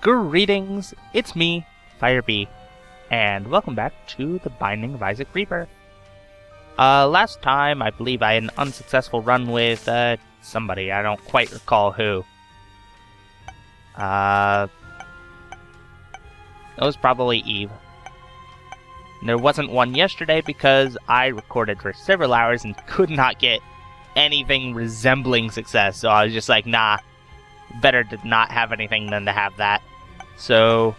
Greetings, it's me, Firebee, and welcome back to the Binding of Isaac Rebirth. Last time, I believe I had an unsuccessful run with, somebody, I don't quite recall who. It was probably Eve. There wasn't one yesterday because I recorded for several hours and could not get anything resembling success, so I was just like, nah, better to not have anything than to have that. So,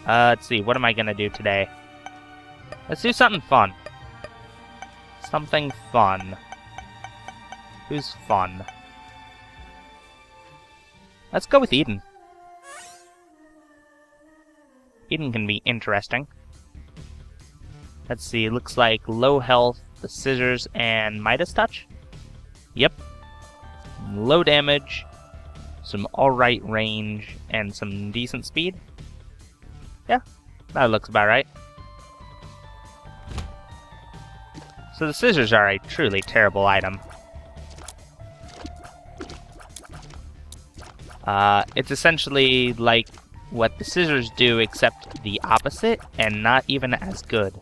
let's see, what am I gonna do today? Let's do something fun. Something fun. Who's fun? Let's go with Eden. Eden can be interesting. Let's see, looks like low health, the scissors, and Midas touch? Yep. Low damage, some alright range, and some decent speed? Yeah, that looks about right. So the scissors are a truly terrible item. It's essentially like what the scissors do, except the opposite, and not even as good.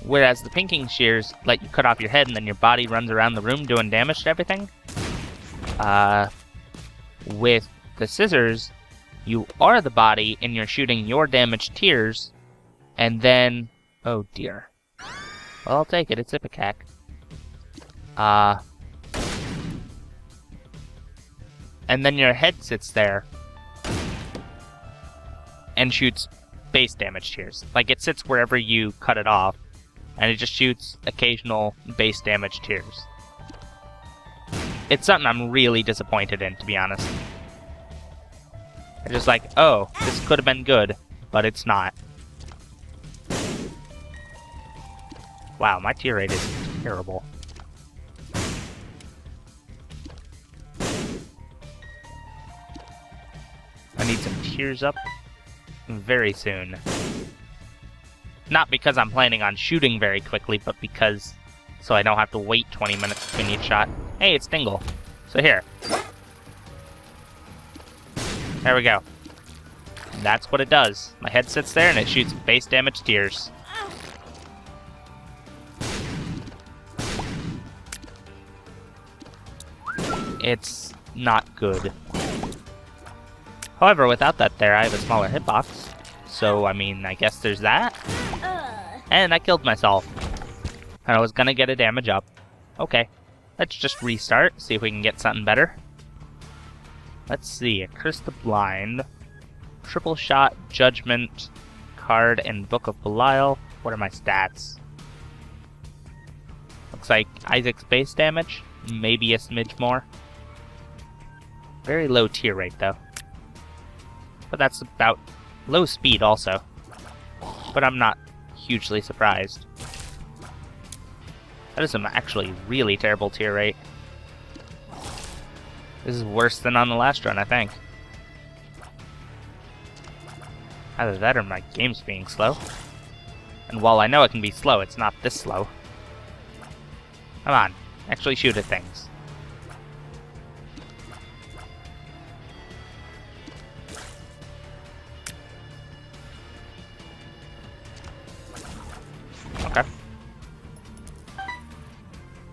Whereas the pinking shears let you cut off your head and then your body runs around the room doing damage to everything. With the scissors, you are the body and you're shooting your damaged tears, and then... oh dear. Well, I'll take it, it's Ipecac. And then your head sits there and shoots base damage tears. Like, it sits wherever you cut it off, and it just shoots occasional base damage tears. It's something I'm really disappointed in, to be honest. I'm just like, oh, this could have been good, but it's not. Wow, my tear rate is terrible. I need some tears up very soon. Not because I'm planning on shooting very quickly, but because... so I don't have to wait 20 minutes between each shot. Hey, it's Dingle. So here. There we go. And that's what it does. My head sits there and it shoots base damage tears. It's not good. However, without that there, I have a smaller hitbox. So, I mean, I guess there's that. And I killed myself. And I was gonna get a damage up. Okay. Let's just restart, see if we can get something better. Let's see, a Curse the Blind, Triple Shot, Judgment, Card, and Book of Belial. What are my stats? Looks like Isaac's base damage, maybe a smidge more. Very low tear rate, though. But that's about low speed, also. But I'm not hugely surprised. That is some actually really terrible tear rate. This is worse than on the last run, I think. Either that or my game's being slow. And while I know it can be slow, it's not this slow. Come on, actually shoot at things. Okay.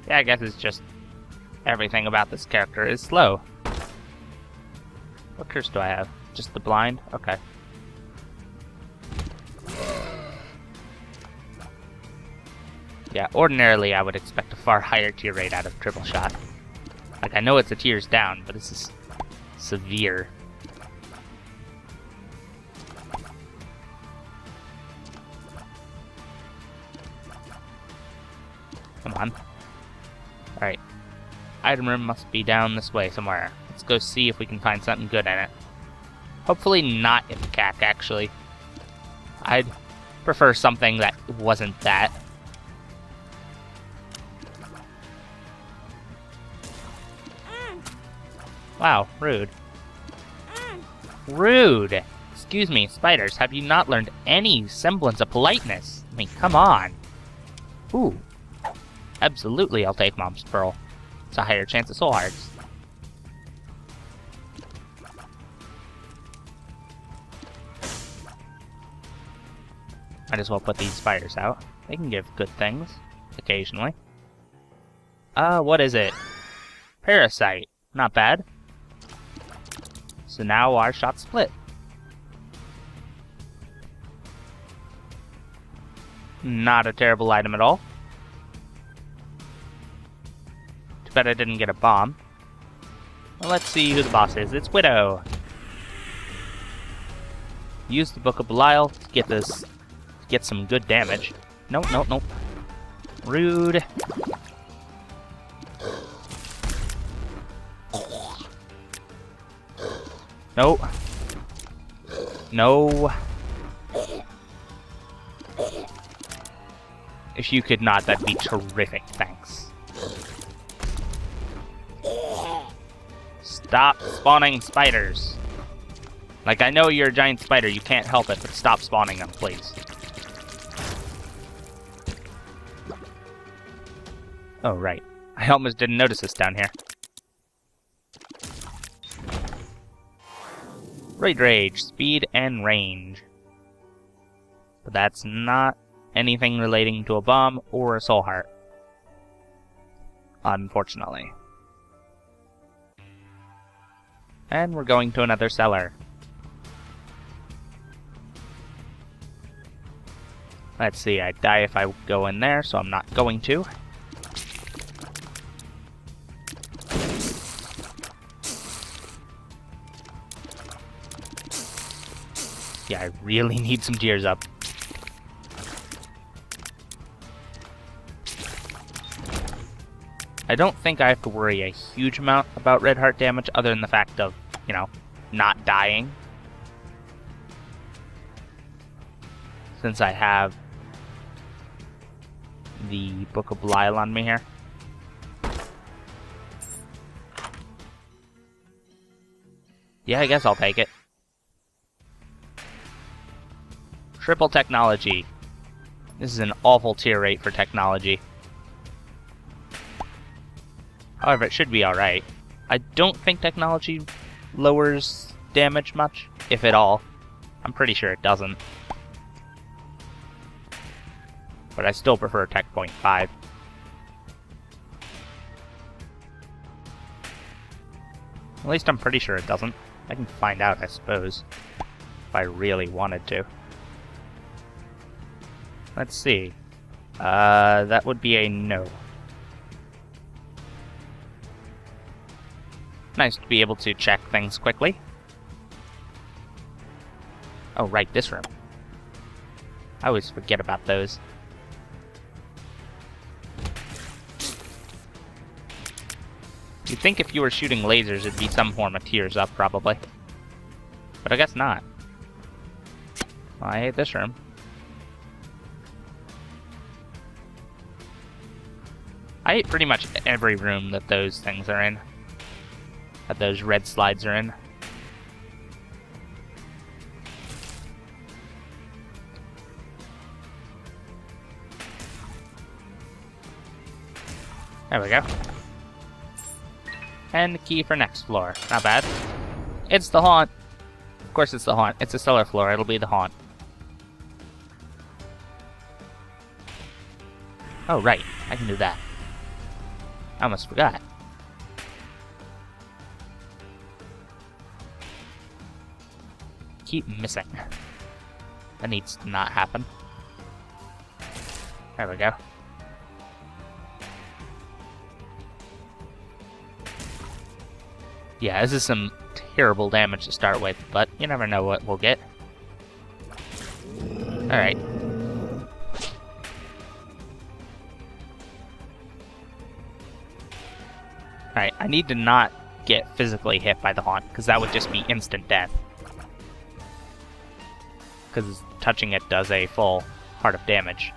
Yeah, I guess it's just everything about this character is slow. What curse do I have? Just the blind? Okay. Yeah, ordinarily I would expect a far higher tear rate out of Triple Shot. Like, I know it's a tears down, but this is severe. Come on. Alright. Item room must be down this way somewhere. Let's go see if we can find something good in it. Hopefully not Ipecac, actually. I'd prefer something that wasn't that. Wow, rude. Rude! Excuse me, spiders, have you not learned any semblance of politeness? I mean, come on. Ooh. Absolutely, I'll take Mom's Pearl. It's a higher chance of soul hearts. Might as well put these spiders out. They can give good things, occasionally. What is it? Parasite. Not bad. So now our shots split. Not a terrible item at all. Too bad I didn't get a bomb. Well, let's see who the boss is. It's Widow. Use the Book of Belial to get some good damage. Nope, nope, nope. Rude. Nope. No. If you could not, that'd be terrific. Thanks. Stop spawning spiders. Like, I know you're a giant spider, you can't help it, but stop spawning them, please. Oh, right. I almost didn't notice this down here. Raid Rage, speed and range. But that's not anything relating to a bomb or a soul heart. Unfortunately. And we're going to another cellar. Let's see, I die if I go in there, so I'm not going to. Yeah, I really need some tears up. I don't think I have to worry a huge amount about red heart damage other than the fact of, you know, not dying. Since I have the Book of Belial on me here. Yeah, I guess I'll take it. Triple technology. This is an awful tier rate for technology. However, it should be alright. I don't think technology lowers damage much, if at all. I'm pretty sure it doesn't. But I still prefer Tech Point 5. At least I'm pretty sure it doesn't. I can find out, I suppose, if I really wanted to. Let's see. That would be a no. Nice to be able to check things quickly. Oh, right, this room. I always forget about those. You'd think if you were shooting lasers, it'd be some form of tears up, probably. But I guess not. Well, I hate this room. I hate pretty much every room that those things are in. That those red slides are in. There we go. And the key for next floor. Not bad. It's the haunt. Of course it's the haunt. It's a cellar floor. It'll be the haunt. Oh, right. I can do that. I almost forgot. Keep missing. That needs to not happen. There we go. Yeah, this is some terrible damage to start with, but you never know what we'll get. Alright. Alright, I need to not get physically hit by the haunt, because that would just be instant death. Because touching it does a full heart of damage.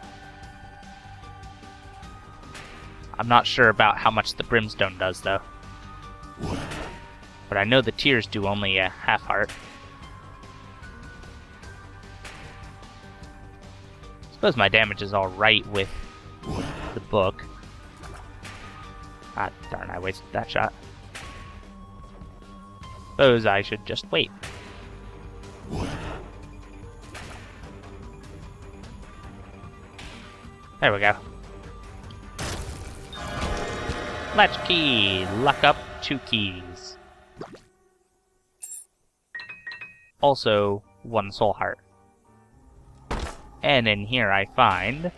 I'm not sure about how much the brimstone does, though. But I know the tears do only a half heart. Suppose my damage is alright with the book. Ah, darn, I wasted that shot. Suppose I should just wait. There we go. Latch key. Lock up 2 keys. Also, 1 soul heart. And in here I find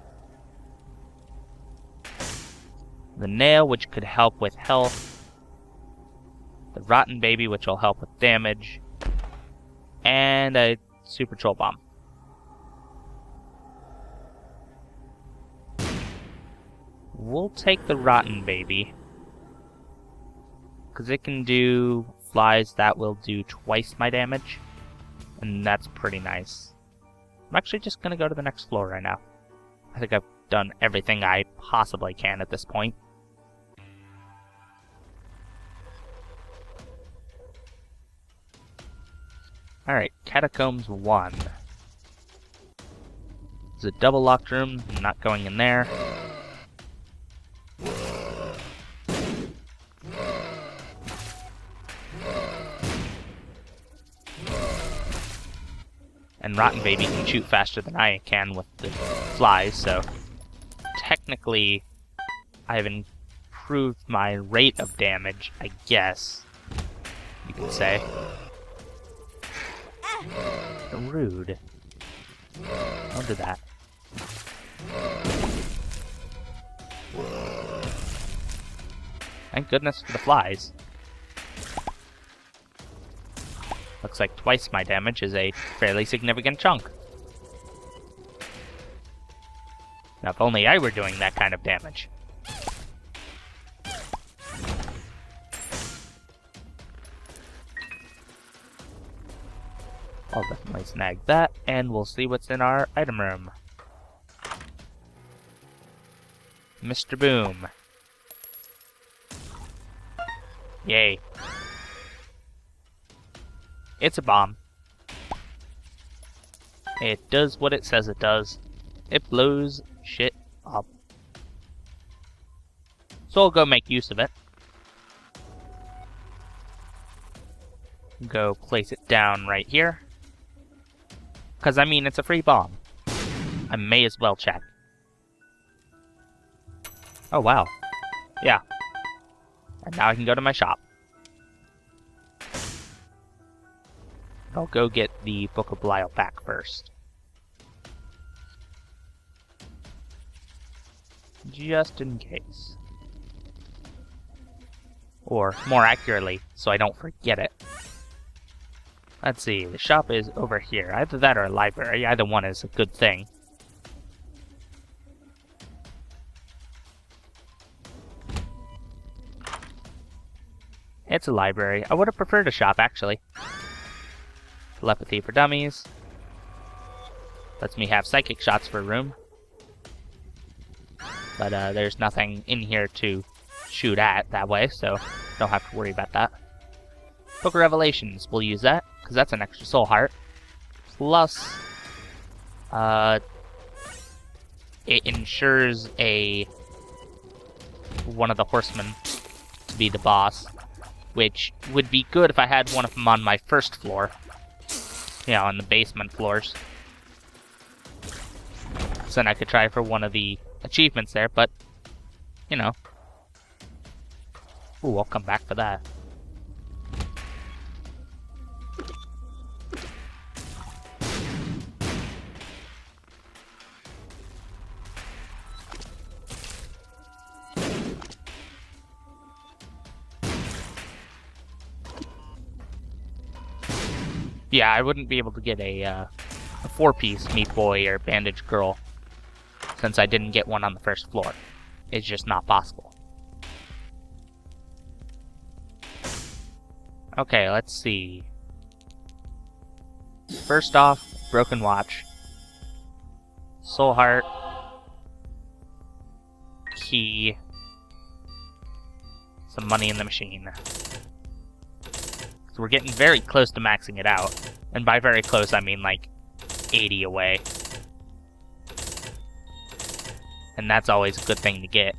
the nail, which could help with health, the rotten baby, which will help with damage, and a super troll bomb. We'll take the rotten baby, because it can do flies that will do twice my damage, and that's pretty nice. I'm actually just going to go to the next floor right now. I think I've done everything I possibly can at this point. Alright, Catacombs 1. It's a double locked room, I'm not going in there. And Rotten Baby can shoot faster than I can with the flies, so technically I've improved my rate of damage, I guess you could say. Rude. Don't do that. Thank goodness for the flies. Looks like twice my damage is a fairly significant chunk. Now, if only I were doing that kind of damage. I'll definitely snag that, and we'll see what's in our item room. Mr. Boom. Yay. It's a bomb. It does what it says it does. It blows shit up. So I'll go make use of it. Go place it down right here. Because, I mean, it's a free bomb. I may as well check. Oh, wow. Yeah. And now I can go to my shop. I'll go get the Book of Belial back first. Just in case. Or, more accurately, so I don't forget it. Let's see, the shop is over here. Either that or a library. Either one is a good thing. It's a library. I would have preferred a shop, actually. Telepathy for dummies. Lets me have psychic shots for a room. But there's nothing in here to shoot at that way, so don't have to worry about that. Book of Revelations, we'll use that, because that's an extra soul heart. Plus, it ensures one of the horsemen to be the boss, which would be good if I had one of them on my first floor. You know, on the basement floors. So then I could try for one of the achievements there, but, you know. Ooh, I'll come back for that. Yeah, I wouldn't be able to get a 4-piece Meat Boy or Bandage Girl since I didn't get one on the first floor. It's just not possible. Okay, let's see. First off, Broken Watch. Soul Heart. Key. Some money in the machine. So we're getting very close to maxing it out. And by very close, I mean like 80 away. And that's always a good thing to get.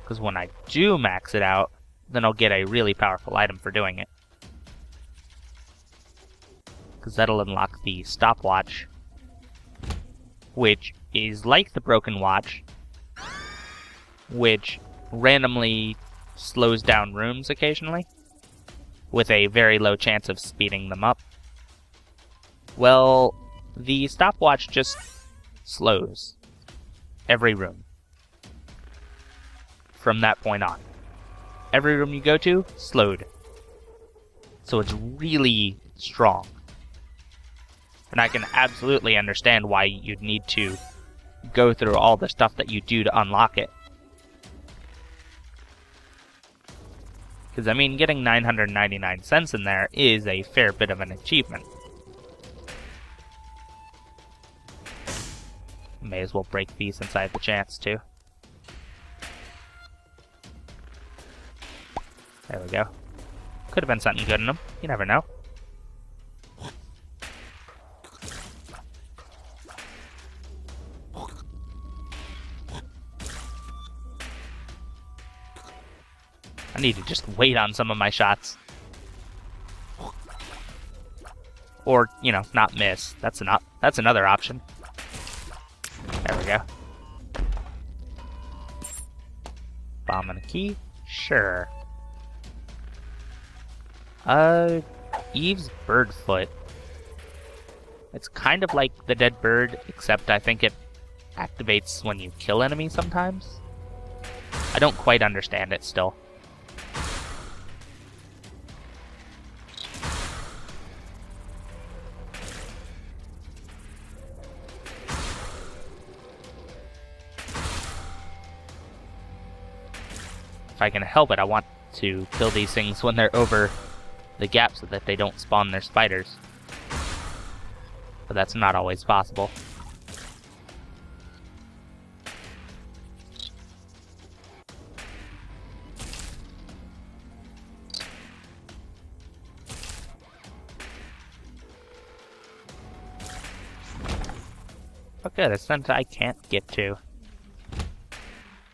Because when I do max it out, then I'll get a really powerful item for doing it. Because that'll unlock the stopwatch. which is like the Broken Watch, which randomly slows down rooms occasionally, with a very low chance of speeding them up. Well, the stopwatch just slows every room from that point on. Every room you go to, slowed. So it's really strong. And I can absolutely understand why you'd need to go through all the stuff that you do to unlock it. Because, I mean, getting 999 cents in there is a fair bit of an achievement. May as well break these since I have the chance to. There we go. Could have been something good in them. You never know. I need to just wait on some of my shots. Or, you know, not miss. That's another option. There we go. Bomb and a key? Sure. Eve's Birdfoot. It's kind of like the dead bird, except I think it activates when you kill enemies sometimes. I don't quite understand it still. If I can help it, I want to kill these things when they're over the gap so that they don't spawn their spiders. But that's not always possible. Okay, that's something I can't get to.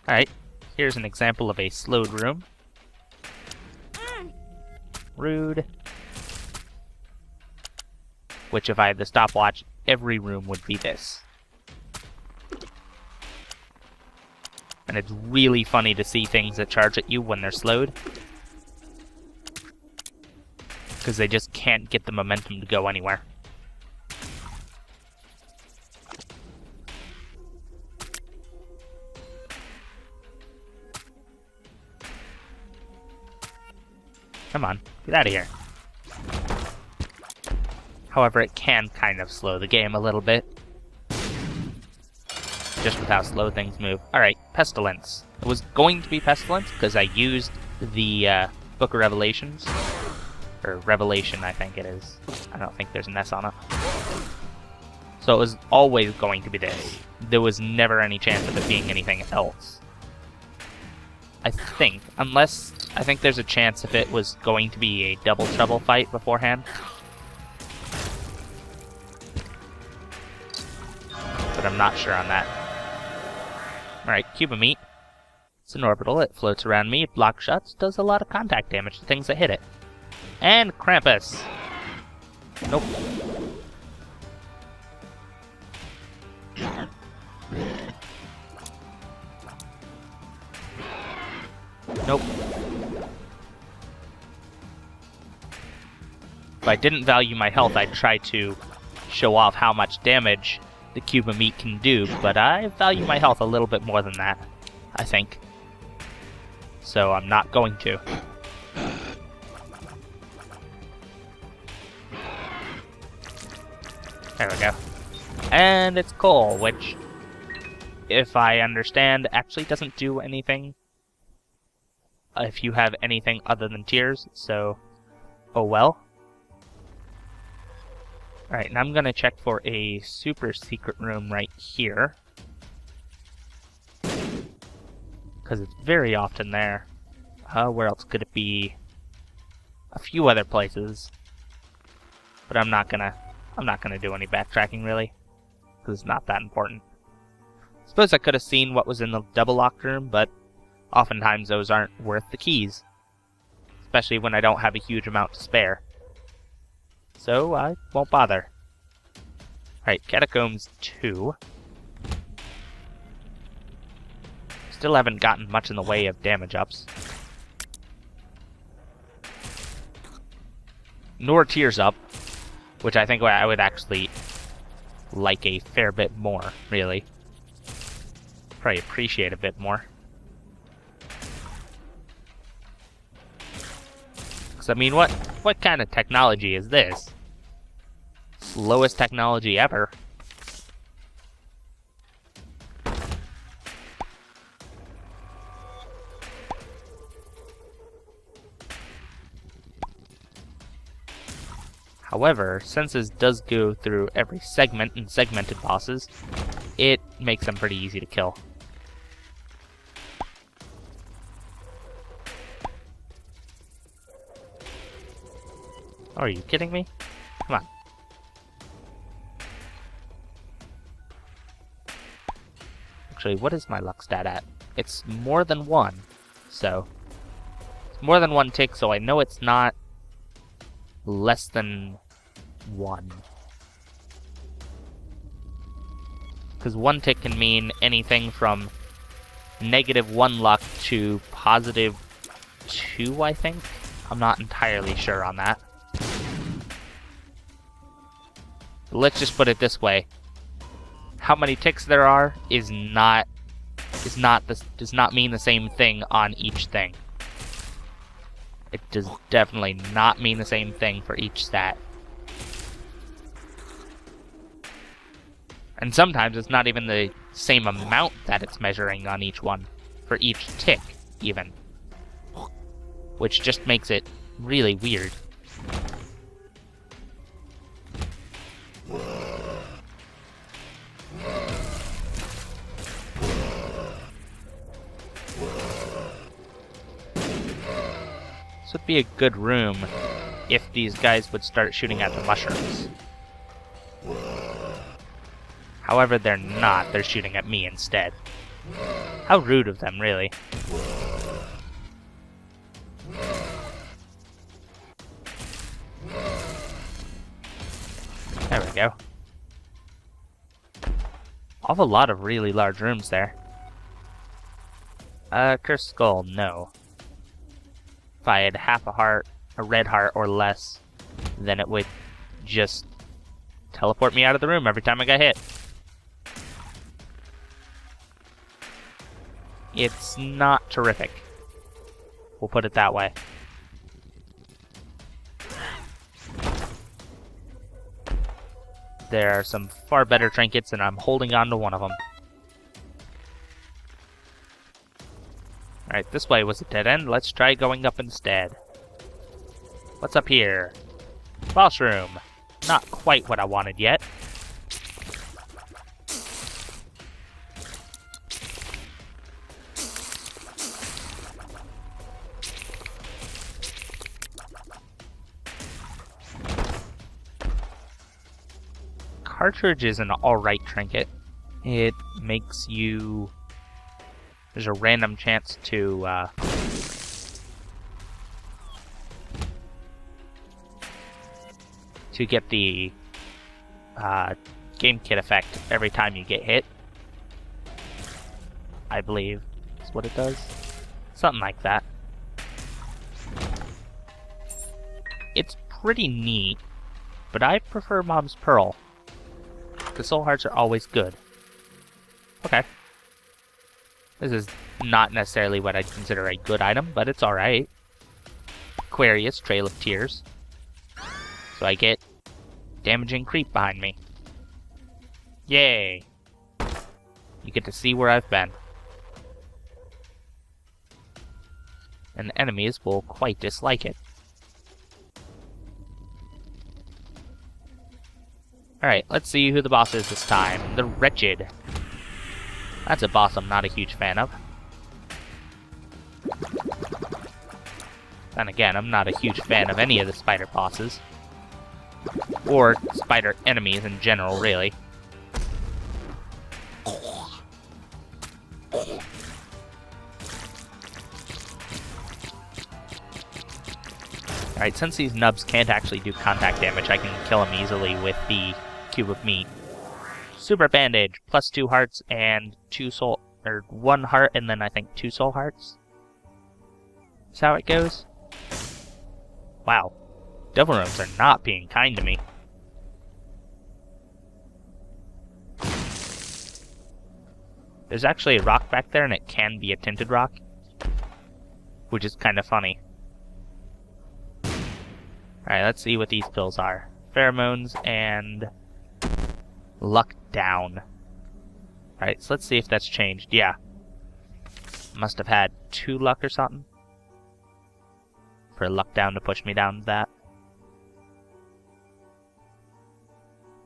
Alright, here's an example of a slowed room. Rude. Which, if I had the stopwatch, every room would be this. And it's really funny to see things that charge at you when they're slowed. Because they just can't get the momentum to go anywhere. Come on, get out of here. However, it can kind of slow the game a little bit. Just with how slow things move. Alright, Pestilence. It was going to be Pestilence because I used the Book of Revelations. Or Revelation, I think it is. I don't think there's an S on it. So it was always going to be this. There was never any chance of it being anything else. I think, unless I think there's a chance if it was going to be a double trouble fight beforehand. But I'm not sure on that. Alright, Cube of Meat. It's an orbital, it floats around me, it blocks shots, does a lot of contact damage to things that hit it. And Krampus! Nope. Nope. If I didn't value my health, I'd try to show off how much damage the Cube of Meat can do, but I value my health a little bit more than that, I think. So I'm not going to. There we go. And it's coal, which, if I understand, actually doesn't do anything if you have anything other than tears, so oh well. Alright, and I'm gonna check for a super secret room right here. Because it's very often there. Where else could it be? A few other places. But I'm not gonna do any backtracking really. Because it's not that important. Suppose I could have seen what was in the double locked room, but oftentimes those aren't worth the keys. Especially when I don't have a huge amount to spare. So I won't bother. Alright, Catacombs 2. Still haven't gotten much in the way of damage ups. Nor tears up, which I think I would actually like a fair bit more, really. Probably appreciate a bit more. Because, I mean, what kind of technology is this? Lowest technology ever. However, since this does go through every segment and segmented bosses, it makes them pretty easy to kill. Oh, are you kidding me? Come on. Actually, what is my luck stat at? It's more than 1, so... It's more than 1 tick, so I know it's not less than 1. Because 1 tick can mean anything from -1 luck to +2, I think? I'm not entirely sure on that. But let's just put it this way. How many ticks there are does not mean the same thing on each thing. It does definitely not mean the same thing for each stat. And sometimes it's not even the same amount that it's measuring on each one, for each tick, even. Which just makes it really weird. This would be a good room if these guys would start shooting at the mushrooms. However, they're not. They're shooting at me instead. How rude of them, really. There we go. Awful lot of really large rooms there. Cursed Skull, no. If I had half a heart, a red heart, or less, then it would just teleport me out of the room every time I got hit. It's not terrific. We'll put it that way. There are some far better trinkets, and I'm holding on to one of them. Alright, this way was a dead end. Let's try going up instead. What's up here? Boss room. Not quite what I wanted yet. Cartridge is an alright trinket. It makes you... There's a random chance to get the game kit effect every time you get hit. I believe is what it does. Something like that. It's pretty neat, but I prefer Mom's Pearl. The soul hearts are always good. Okay. This is not necessarily what I'd consider a good item, but it's alright. Aquarius, Trail of Tears. So I get damaging creep behind me. Yay! You get to see where I've been. And enemies will quite dislike it. Alright, let's see who the boss is this time. The Wretched. That's a boss I'm not a huge fan of. Then again, I'm not a huge fan of any of the spider bosses. Or spider enemies in general, really. Alright, since these nubs can't actually do contact damage, I can kill them easily with the cube of meat. Super Bandage, +2 hearts and 2 soul... or 1 heart and then I think 2 soul hearts. That's how it goes. Wow. Devil rooms are not being kind to me. There's actually a rock back there and it can be a tinted rock, which is kind of funny. Alright, let's see what these pills are. Pheromones and luck down. Alright, so let's see if that's changed. Yeah. Must have had 2 luck or something. For luck down to push me down to that.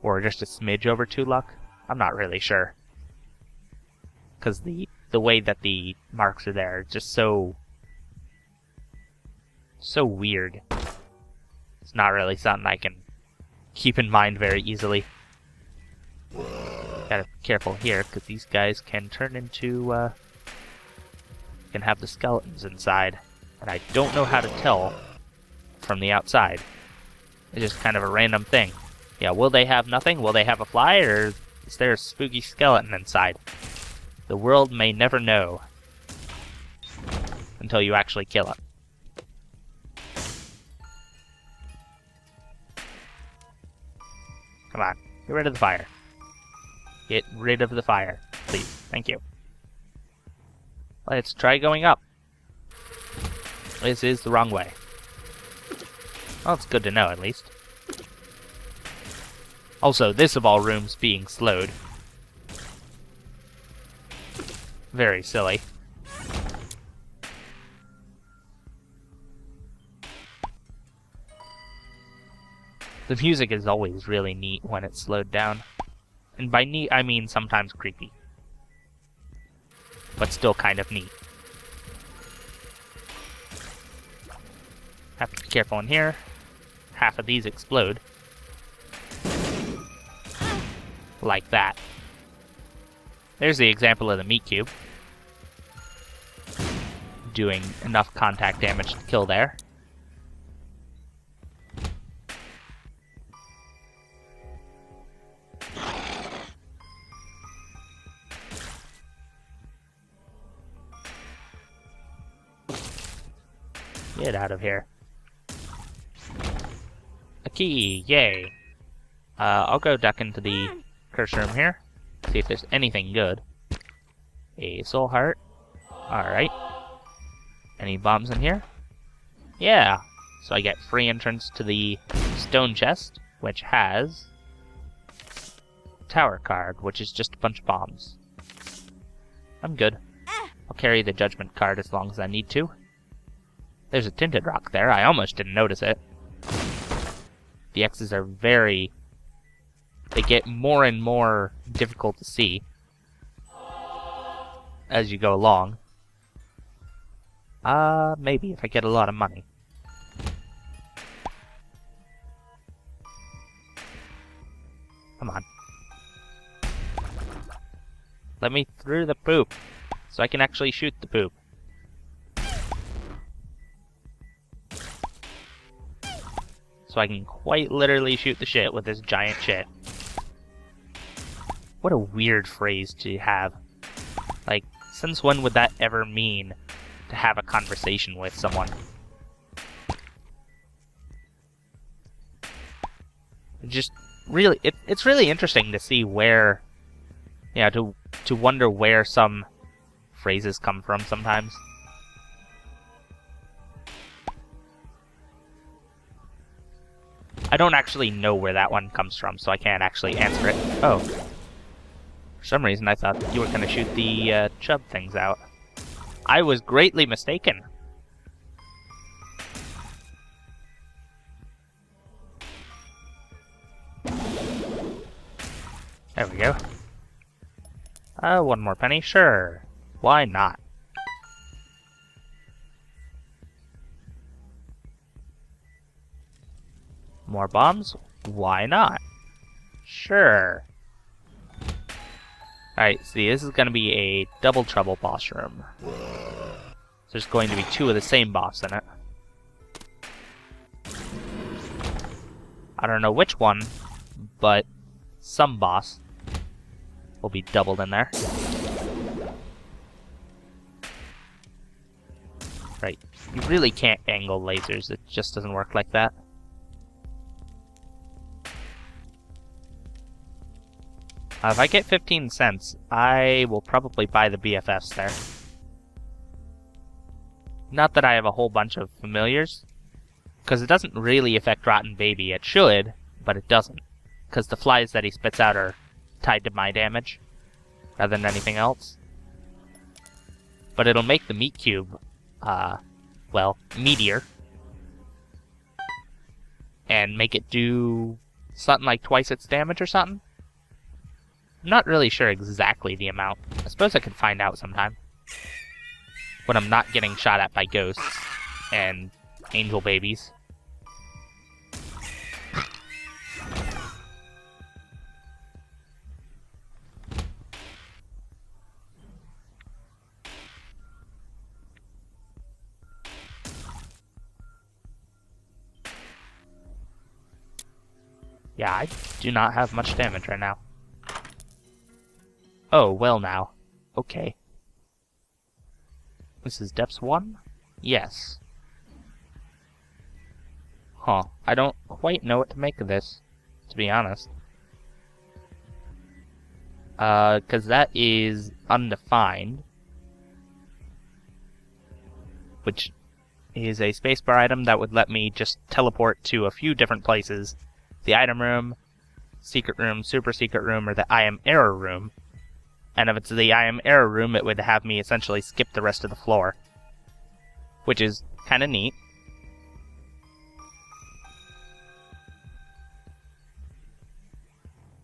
Or just a smidge over 2 luck. I'm not really sure. Because the way that the marks are there is just so weird. It's not really something I can keep in mind very easily. Gotta be careful here, because these guys can turn into, can have the skeletons inside. And I don't know how to tell from the outside. It's just kind of a random thing. Yeah, will they have nothing? Will they have a fly, or is there a spooky skeleton inside? The world may never know until you actually kill it. Come on, get rid of the fire. Get rid of the fire, please. Thank you. Let's try going up. This is the wrong way. Well, it's good to know, at least. Also, this of all rooms being slowed. Very silly. The music is always really neat when it's slowed down. And by neat, I mean sometimes creepy. But still kind of neat. Have to be careful in here. Half of these explode. Like that. There's the example of the meat cube. Doing enough contact damage to kill there. Get out of here. A key, yay. I'll go duck into the curse room here. See if there's anything good. A soul heart. Alright. Any bombs in here? Yeah. So I get free entrance to the stone chest, which has tower card, which is just a bunch of bombs. I'm good. I'll carry the judgment card as long as I need to. There's a tinted rock there. I almost didn't notice it. The X's are very... They get more and more difficult to see as you go along. Maybe if I get a lot of money. Come on. Let me through the poop, so I can actually shoot the poop. So I can quite literally shoot the shit with this giant shit. What a weird phrase to have. Like, since when would that ever mean to have a conversation with someone? Just really, it's really interesting to see where, yeah, to wonder where some phrases come from sometimes. I don't actually know where that one comes from, so I can't actually answer it. Oh. For some reason, I thought you were going to shoot the chub things out. I was greatly mistaken. There we go. One more penny? Sure. Why not? More bombs? Why not? Sure. Alright, see, this is going to be a double trouble boss room. There's going to be 2 of the same boss in it. I don't know which one, but some boss will be doubled in there. Right. You really can't angle lasers. It just doesn't work like that. If I get 15 cents, I will probably buy the BFFs there. Not that I have a whole bunch of familiars, because it doesn't really affect Rotten Baby. It should, but it doesn't, because the flies that he spits out are tied to my damage, rather than anything else. But it'll make the meat cube, well, meatier, and make it do something like twice its damage or something. I'm not really sure exactly the amount. I suppose I could find out sometime. When I'm not getting shot at by ghosts and angel babies. Yeah, I do not have much damage right now. Oh, well now. Okay. This is depths 1? Yes. Huh. I don't quite know what to make of this, to be honest. 'Cause that is undefined. Which is a spacebar item that would let me just teleport to a few different places. The item room, secret room, super secret room, or the I am error room. And if it's the I am error room, it would have me essentially skip the rest of the floor. Which is kind of neat.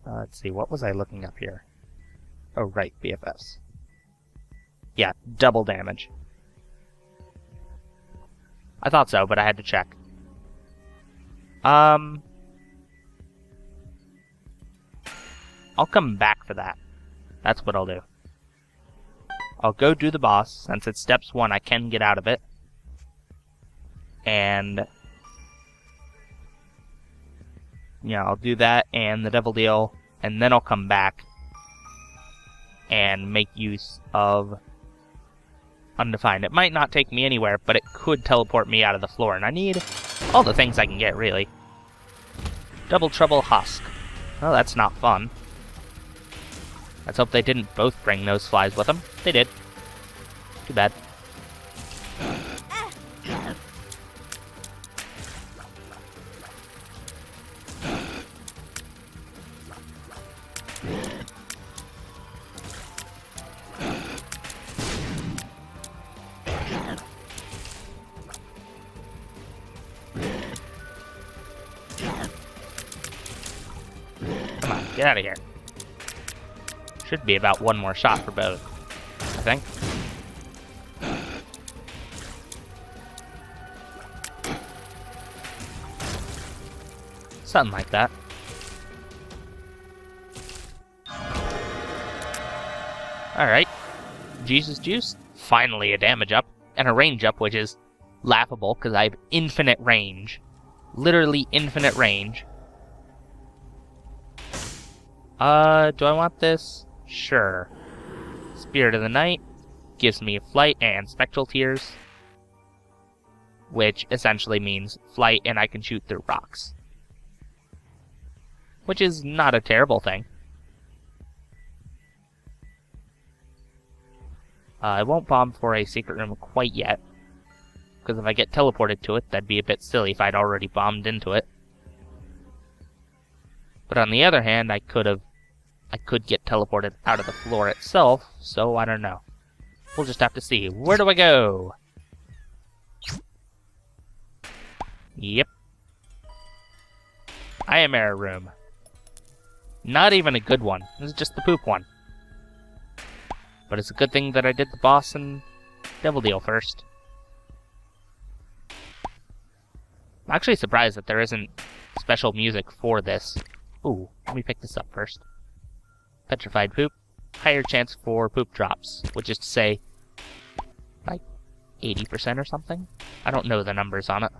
Let's see, what was I looking up here? Oh, right, BFFs. Yeah, double damage. I thought so, but I had to check. I'll come back for that. That's what I'll do. I'll go do the boss. Since it's steps 1, I can get out of it. And yeah, I'll do that and the devil deal, and then I'll come back and make use of undefined. It might not take me anywhere, but it could teleport me out of the floor, and I need all the things I can get, really. Double Trouble Husk. Well, that's not fun. Let's hope they didn't both bring those flies with them. They did. Too bad. Come on, get out of here. Should be about one more shot for both, I think. Something like that. Alright. Jesus Juice. Finally a damage up. And a range up, which is laughable, because I have infinite range. Literally infinite range. Do I want this? Sure. Spirit of the Night gives me flight and spectral tears, which essentially means flight and I can shoot through rocks. Which is not a terrible thing. I won't bomb for a secret room quite yet, because if I get teleported to it, that'd be a bit silly if I'd already bombed into it. But on the other hand, I could get teleported out of the floor itself, so I don't know. We'll just have to see. Where do I go? Yep. I am error room. Not even a good one. This is just the poop one. But it's a good thing that I did the boss and devil deal first. I'm actually surprised that there isn't special music for this. Ooh, let me pick this up first. Petrified poop. Higher chance for poop drops, which is to say, like 80% or something? I don't know the numbers on it.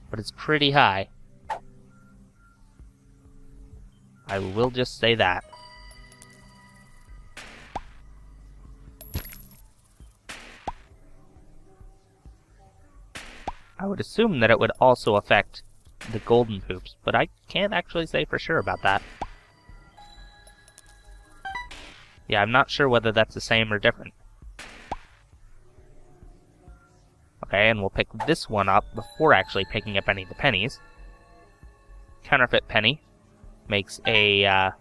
But it's pretty high. I will just say that. would assume that it would also affect the golden poops, but I can't actually say for sure about that. Yeah, I'm not sure whether that's the same or different. Okay, and we'll pick this one up before actually picking up any of the pennies. Counterfeit penny makes a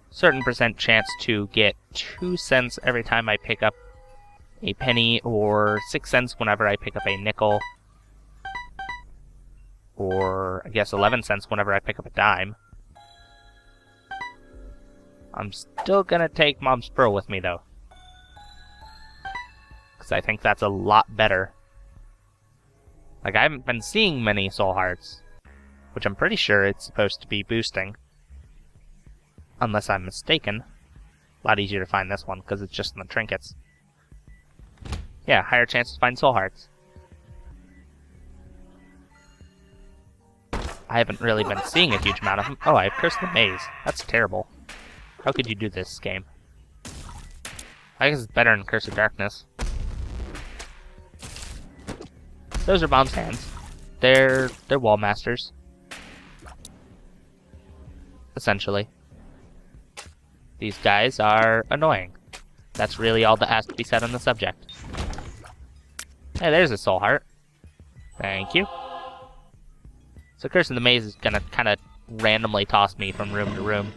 certain % chance to get 2 cents every time I pick up a penny, or 6 cents whenever I pick up a nickel, or I guess 11 cents whenever I pick up a dime. I'm still gonna take Mom's Pearl with me though, because I think that's a lot better. Like, I haven't been seeing many soul hearts, which I'm pretty sure it's supposed to be boosting. Unless I'm mistaken. A lot easier to find this one, because it's just in the trinkets. Yeah, higher chance to find soul hearts. I haven't really been seeing a huge amount of them. Oh, I have Curse the Maze. That's terrible. How could you do this game? I guess it's better than Curse of Darkness. Those are Mom's hands. They're wall masters. Essentially. These guys are annoying. That's really all that has to be said on the subject. Hey, there's a soul heart. Thank you. So Curse of the Maze is gonna kind of randomly toss me from room to room.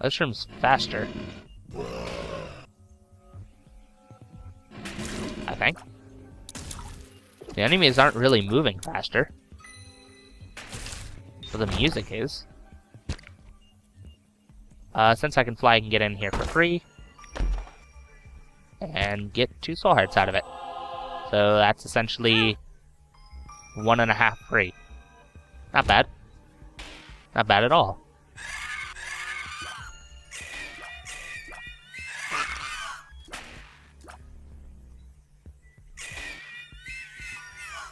This room's faster. I think. The enemies aren't really moving faster. But the music is. Since I can fly, I can get in here for free. And get 2 soul hearts out of it. So that's essentially 1.5 free. Not bad. Not bad at all.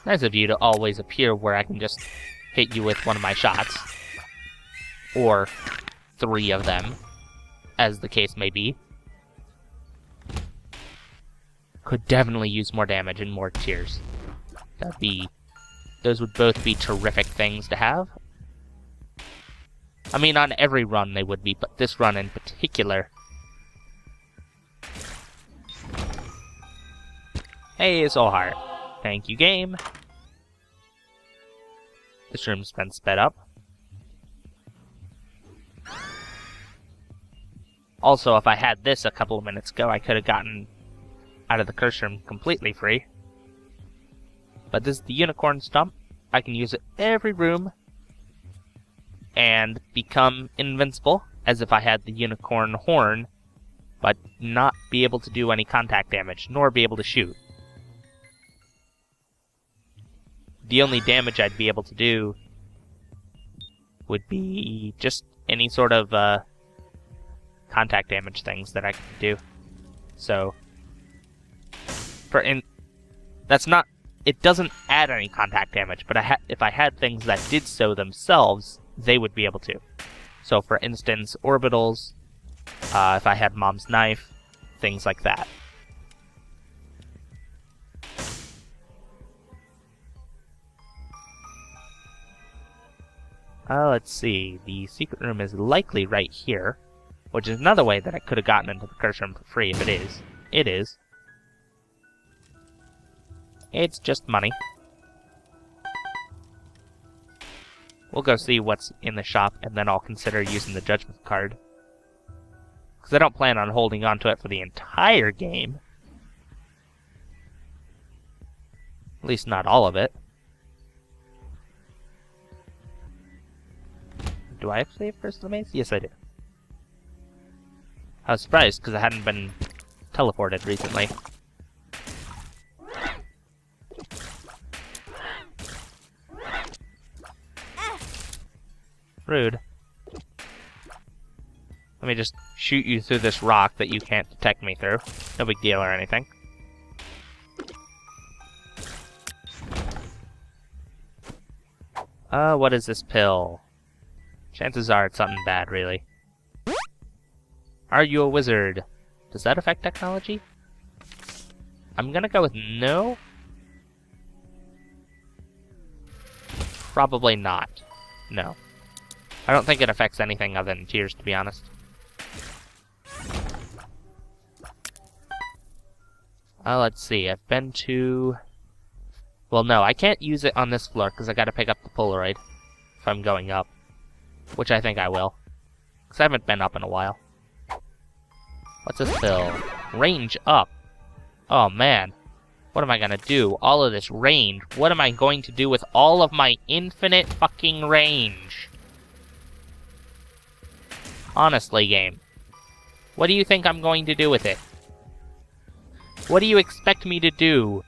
Nice of you to always appear where I can just hit you with one of my shots. Or 3 of them, as the case may be. Could definitely use more damage and more tears. Those would both be terrific things to have. I mean, on every run they would be, but this run in particular. Hey, soul heart. Thank you, game. This room's been sped up. Also, if I had this a couple of minutes ago, I could have gotten out of the curse room completely free. But this is the unicorn stump. I can use it every room and become invincible, as if I had the unicorn horn, but not be able to do any contact damage, nor be able to shoot. The only damage I'd be able to do would be just any sort of contact damage things that I could do. So, that's not. It doesn't add any contact damage, but if I had things that did so themselves, they would be able to. So, for instance, orbitals. If I had Mom's knife, things like that. Let's see. The secret room is likely right here, which is another way that I could have gotten into the curse room for free if it is. It is. It's just money. We'll go see what's in the shop, and then I'll consider using the judgment card. Because I don't plan on holding on to it for the entire game. At least not all of it. Do I actually have Curse of the Maze? Yes, I do. I was surprised because I hadn't been teleported recently. Rude. Let me just shoot you through this rock that you can't detect me through. No big deal or anything. What is this pill? Chances are it's something bad, really. Are you a wizard? Does that affect technology? I'm gonna go with no. Probably not. No. I don't think it affects anything other than tears, to be honest. Let's see. I've been to... Well, no, I can't use it on this floor because I gotta pick up the Polaroid if I'm going up. Which I think I will. Because I haven't been up in a while. What's this pill? Range up. Oh, man. What am I gonna do? All of this range. What am I going to do with all of my infinite fucking range? Honestly, game. What do you think I'm going to do with it? What do you expect me to do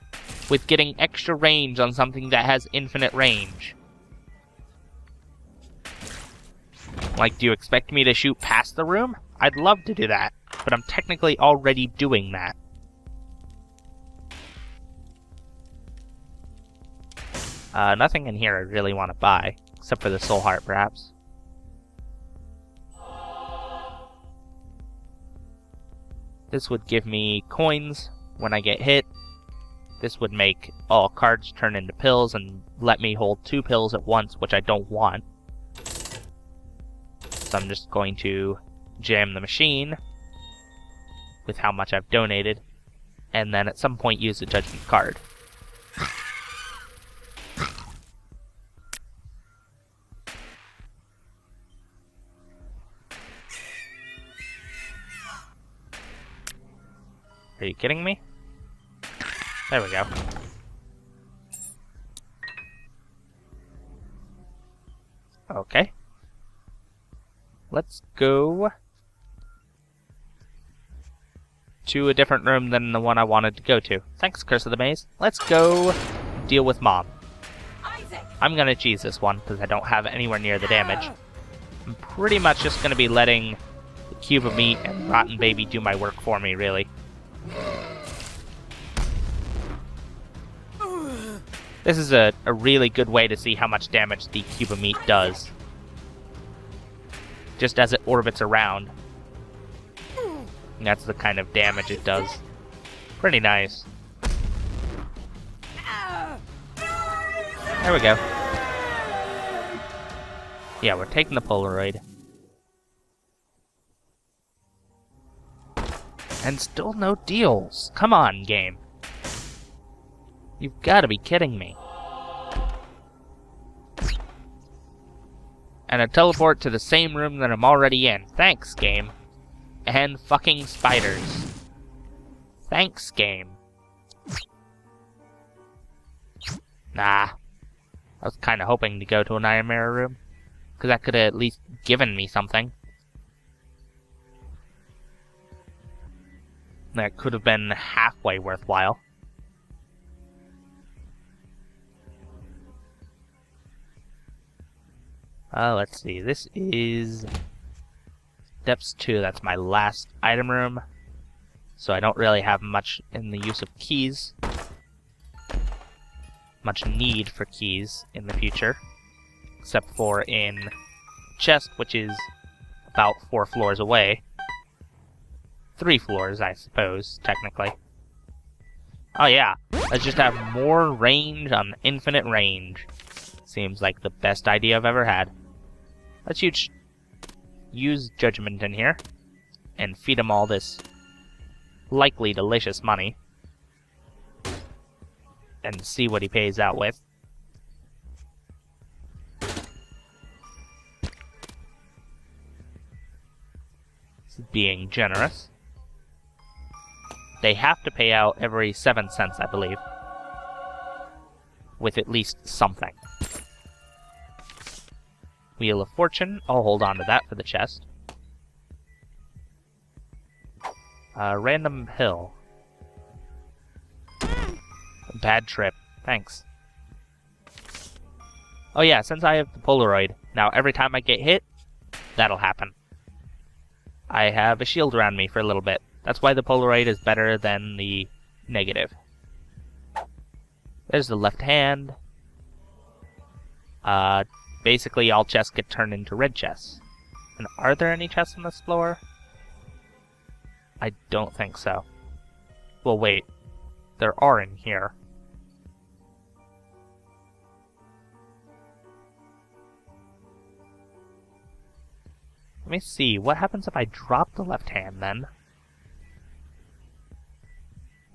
with getting extra range on something that has infinite range? Like, do you expect me to shoot past the room? I'd love to do that, but I'm technically already doing that. Nothing in here I really want to buy, except for the soul heart, perhaps. This would give me coins when I get hit. This would make all cards turn into pills and let me hold 2 pills at once, which I don't want. So I'm just going to jam the machine with how much I've donated, and then at some point use the judgment card. Are you kidding me? There we go. Okay. Let's go to a different room than the one I wanted to go to. Thanks, Curse of the Maze. Let's go deal with Mom. I'm gonna cheese this one because I don't have anywhere near the damage. I'm pretty much just gonna be letting the cube of meat and rotten baby do my work for me, really. This is a really good way to see how much damage the cube of meat does. Just as it orbits around. And that's the kind of damage it does. Pretty nice. There we go. Yeah, we're taking the Polaroid. And still no deals. Come on, game. You've got to be kidding me. And a teleport to the same room that I'm already in. Thanks, game. And fucking spiders. Thanks, game. Nah. I was kind of hoping to go to an Iron Mirror room. Because that could have at least given me something. That could have been halfway worthwhile. Let's see. This is Depths 2. That's my last item room. So I don't really have much in the use of keys. Much need for keys in the future. Except for in chest, which is about 4 floors away. 3 floors, I suppose, technically. Oh yeah, let's just have more range on infinite range. Seems like the best idea I've ever had. Let's use Judgment in here, and feed him all this likely delicious money. And see what he pays out with. Being generous. They have to pay out every 7 cents, I believe. With at least something. Wheel of Fortune. I'll hold on to that for the chest. Random hill. Bad trip. Thanks. Oh yeah, since I have the Polaroid, now every time I get hit, that'll happen. I have a shield around me for a little bit. That's why the Polaroid is better than the negative. There's the left hand. Basically all chests get turned into red chests. And are there any chests on this floor? I don't think so. Well, wait. there are in here. Let me see, what happens if I drop the left hand then?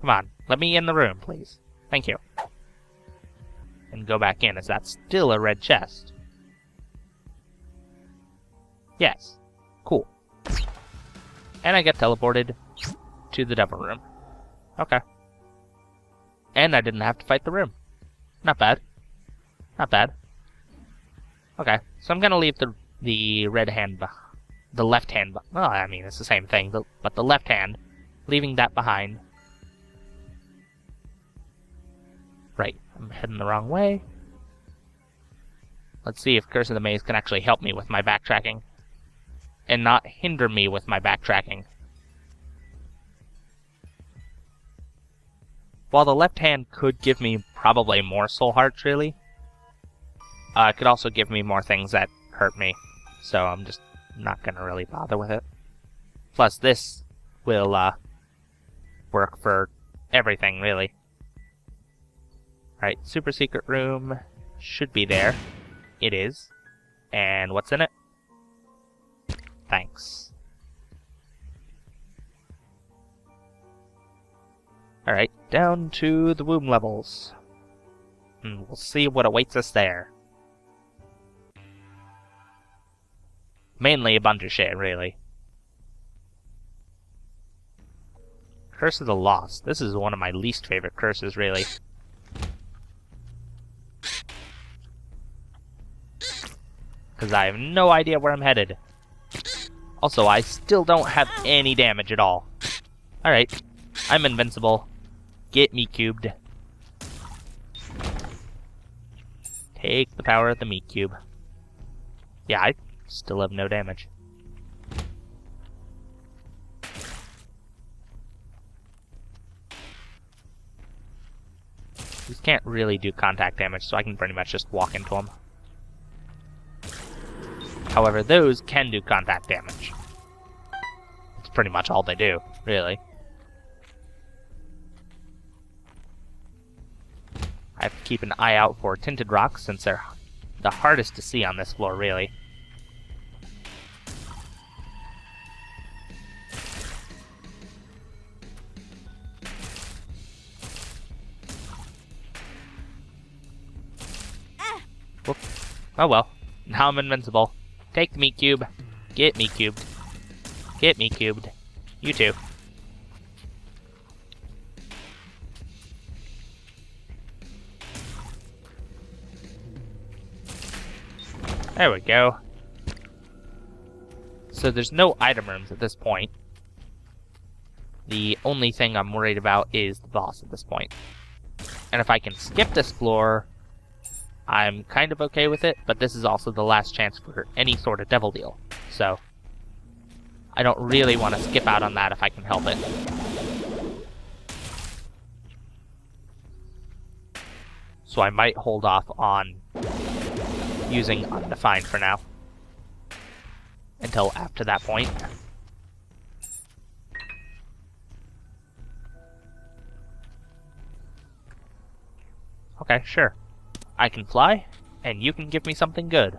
Come on, let me in the room, please. Thank you. And go back in. Is that still a red chest? Yes. Cool. And I get teleported to the devil room. Okay. And I didn't have to fight the room. Not bad. Not bad. Okay, so I'm gonna leave the red hand behind. The left hand, well, I mean, it's the same thing, but the left hand, leaving that behind. Right, I'm heading the wrong way. Let's see if Curse of the Maze can actually help me with my backtracking, and not hinder me with my backtracking. While the left hand could give me probably more soul hearts, really, it could also give me more things that hurt me, so I'm just not gonna really bother with it. Plus, this will work for everything, really. Alright, super secret room should be there. It is. And what's in it? Thanks. Alright, down to the womb levels. And we'll see what awaits us there. Mainly a bunch of shit, really. Curse of the Lost. This is one of my least favorite curses, really. Because I have no idea where I'm headed. Also, I still don't have any damage at all. Alright, I'm invincible. Get me cubed. Take the power of the meat cube. Yeah, I still have no damage. These can't really do contact damage, so I can pretty much just walk into them. However, those can do contact damage. It's pretty much all they do, really. I have to keep an eye out for tinted rocks, since they're the hardest to see on this floor, really. Whoop. Oh well, now I'm invincible. Take the meat cube. Get me cubed. Get me cubed. You too. There we go. So there's no item rooms at this point. The only thing I'm worried about is the boss at this point. And if I can skip this floor, I'm kind of okay with it, but this is also the last chance for any sort of devil deal. So I don't really want to skip out on that if I can help it. So I might hold off on using Undefined for now. Until after that point. Okay, sure. I can fly, and you can give me something good.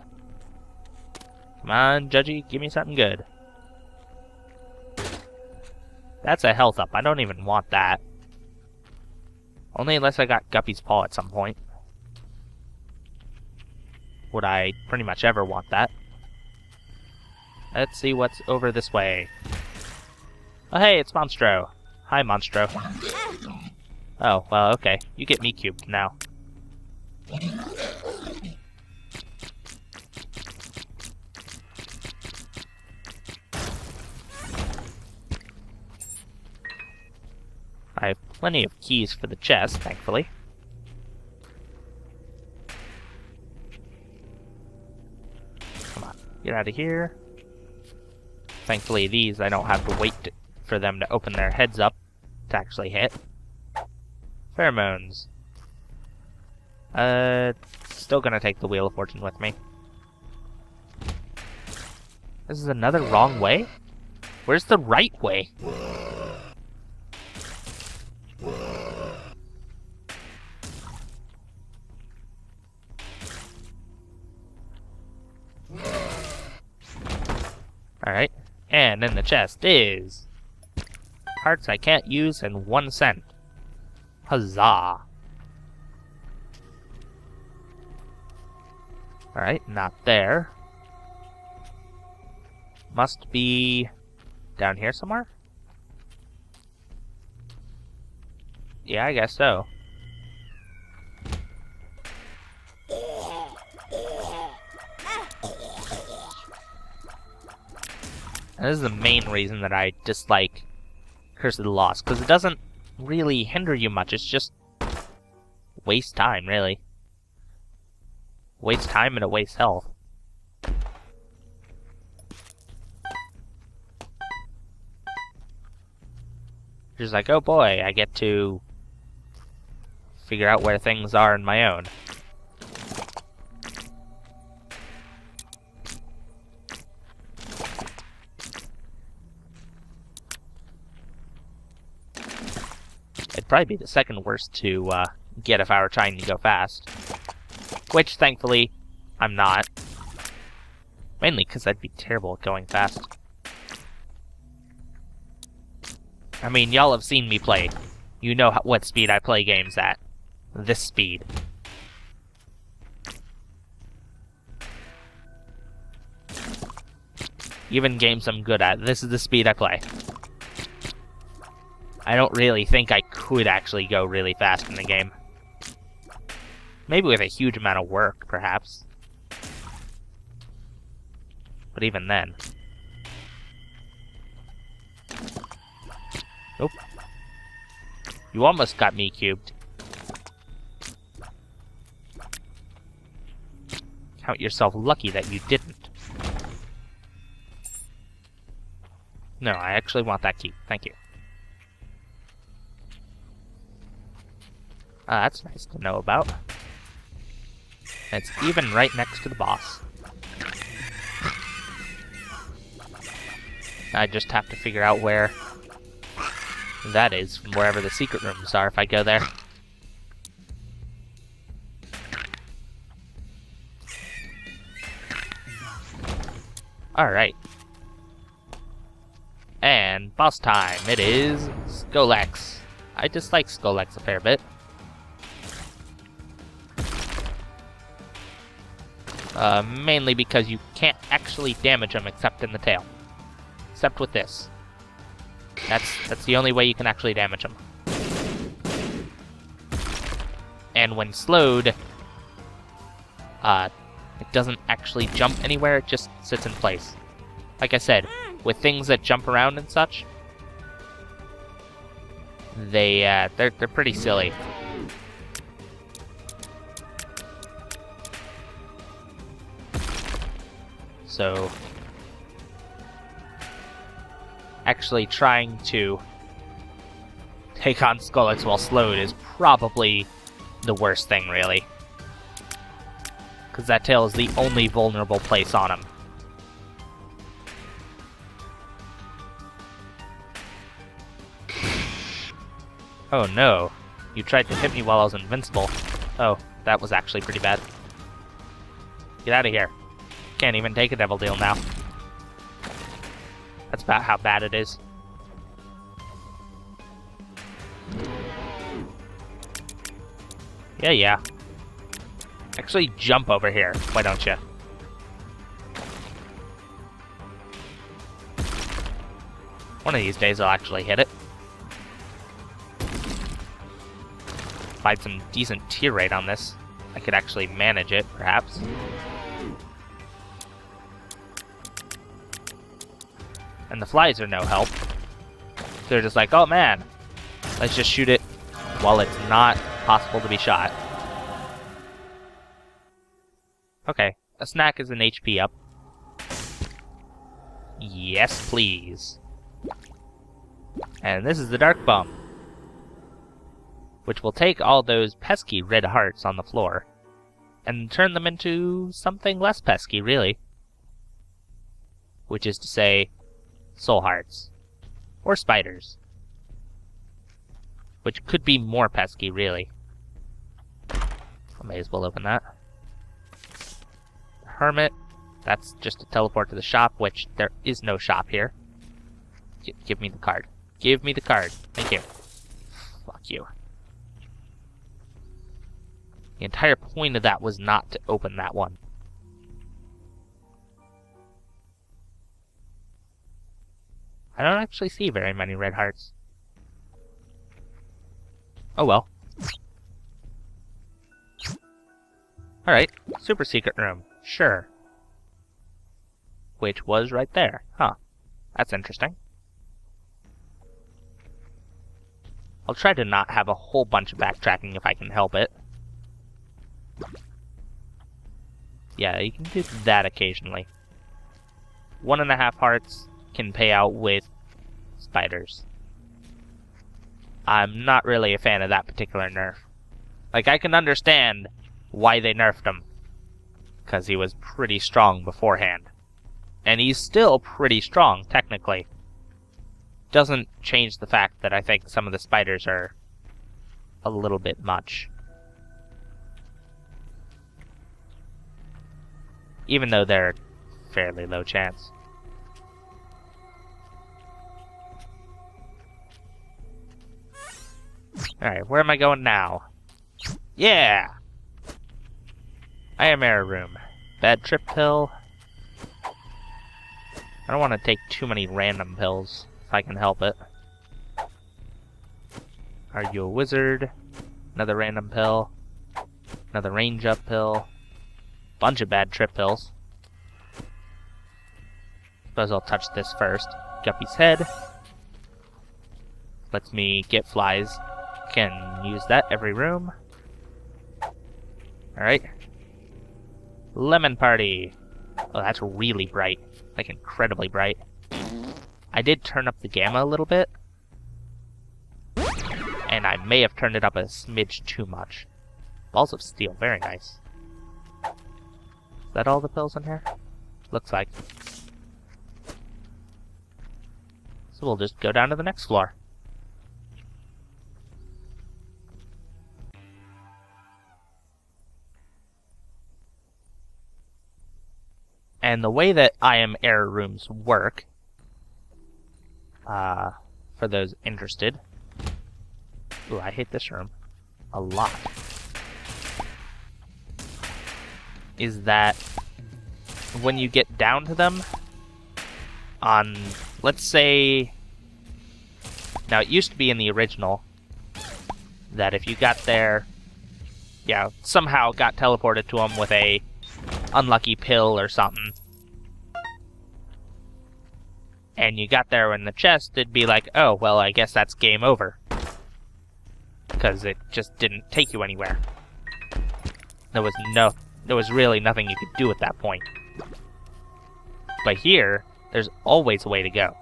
Come on, Judgy, give me something good. That's a health up. I don't even want that. Only unless I got Guppy's Paw at some point. Would I pretty much ever want that. Let's see what's over this way. Oh hey, it's Monstro. Hi, Monstro. Oh, well, okay. You get me cubed now. I have plenty of keys for the chest, thankfully. Come on, get out of here. Thankfully these, I don't have to wait for them to open their heads up to actually hit. Pheromones. Still gonna take the Wheel of Fortune with me. This is another wrong way? Where's the right way? And in the chest is hearts I can't use and 1 cent. Huzzah. Alright, not there. Must be down here somewhere? Yeah, I guess so. And this is the main reason that I dislike Curse of the Lost, because it doesn't really hinder you much. It's just waste time, really. Waste time and it wastes health. Just like, oh boy, I get to figure out where things are on my own. It'd probably be the second worst to get if I were trying to go fast. Which, thankfully, I'm not. Mainly because I'd be terrible at going fast. I mean, y'all have seen me play. You know what speed I play games at. This speed. Even games I'm good at, this is the speed I play. I don't really think I could actually go really fast in the game. Maybe with a huge amount of work, perhaps. But even then. Nope. You almost got me cubed. Count yourself lucky that you didn't. No, I actually want that cube. Thank you. That's nice to know about. And it's even right next to the boss. I just have to figure out where that is from wherever the secret rooms are if I go there. Alright. And boss time. It is Skolex. I dislike Skolex a fair bit. Mainly because you can't actually damage them except in the tail. Except with this. That's the only way you can actually damage them. And when slowed, it doesn't actually jump anywhere, it just sits in place. Like I said, with things that jump around and such, they're pretty silly. So actually trying to take on Skolex while slowed is probably the worst thing, really. Because that tail is the only vulnerable place on him. Oh no, you tried to hit me while I was invincible. Oh, that was actually pretty bad. Get out of here. Can't even take a devil deal now. That's about how bad it is. Yeah. Actually jump over here, why don't you? One of these days I'll actually hit it. If I had some decent tier rate on this, I could actually manage it, perhaps. And the flies are no help. They're just like, oh man, let's just shoot it while it's not possible to be shot. Okay, a snack is an HP up. Yes, please. And this is the Dark Bum, which will take all those pesky red hearts on the floor and turn them into something less pesky, really. Which is to say, soul hearts. Or spiders. Which could be more pesky, really. I may as well open that. Hermit. That's just a teleport to the shop, which there is no shop here. Give me the card. Give me the card. Thank you. Fuck you. The entire point of that was not to open that one. I don't actually see very many red hearts. Oh well. Alright, super secret room. Sure. Which was right there. Huh. That's interesting. I'll try to not have a whole bunch of backtracking if I can help it. Yeah, you can do that occasionally. 1.5 hearts can pay out with spiders. I'm not really a fan of that particular nerf. Like, I can understand why they nerfed him. Because he was pretty strong beforehand. And he's still pretty strong, technically. Doesn't change the fact that I think some of the spiders are a little bit much. Even though they're fairly low chance. Alright, where am I going now? Yeah! I am error room. Bad trip pill. I don't want to take too many random pills, if I can help it. Are you a wizard? Another random pill. Another range up pill. Bunch of bad trip pills. Suppose I'll touch this first. Guppy's head. Lets me get flies. Can use that every room. Alright. Lemon party. Oh, that's really bright. Like, incredibly bright. I did turn up the gamma a little bit. And I may have turned it up a smidge too much. Balls of steel, very nice. Is that all the pills in here? Looks like. So we'll just go down to the next floor. And the way that I am error rooms work, for those interested. Ooh, I hate this room a lot. Is that when you get down to them on, let's say, now it used to be in the original that if you got there, yeah, somehow got teleported to them with a unlucky pill or something, and you got there in the chest, it'd be like, oh, well, I guess that's game over. Because it just didn't take you anywhere. There was really nothing you could do at that point. But here, there's always a way to go.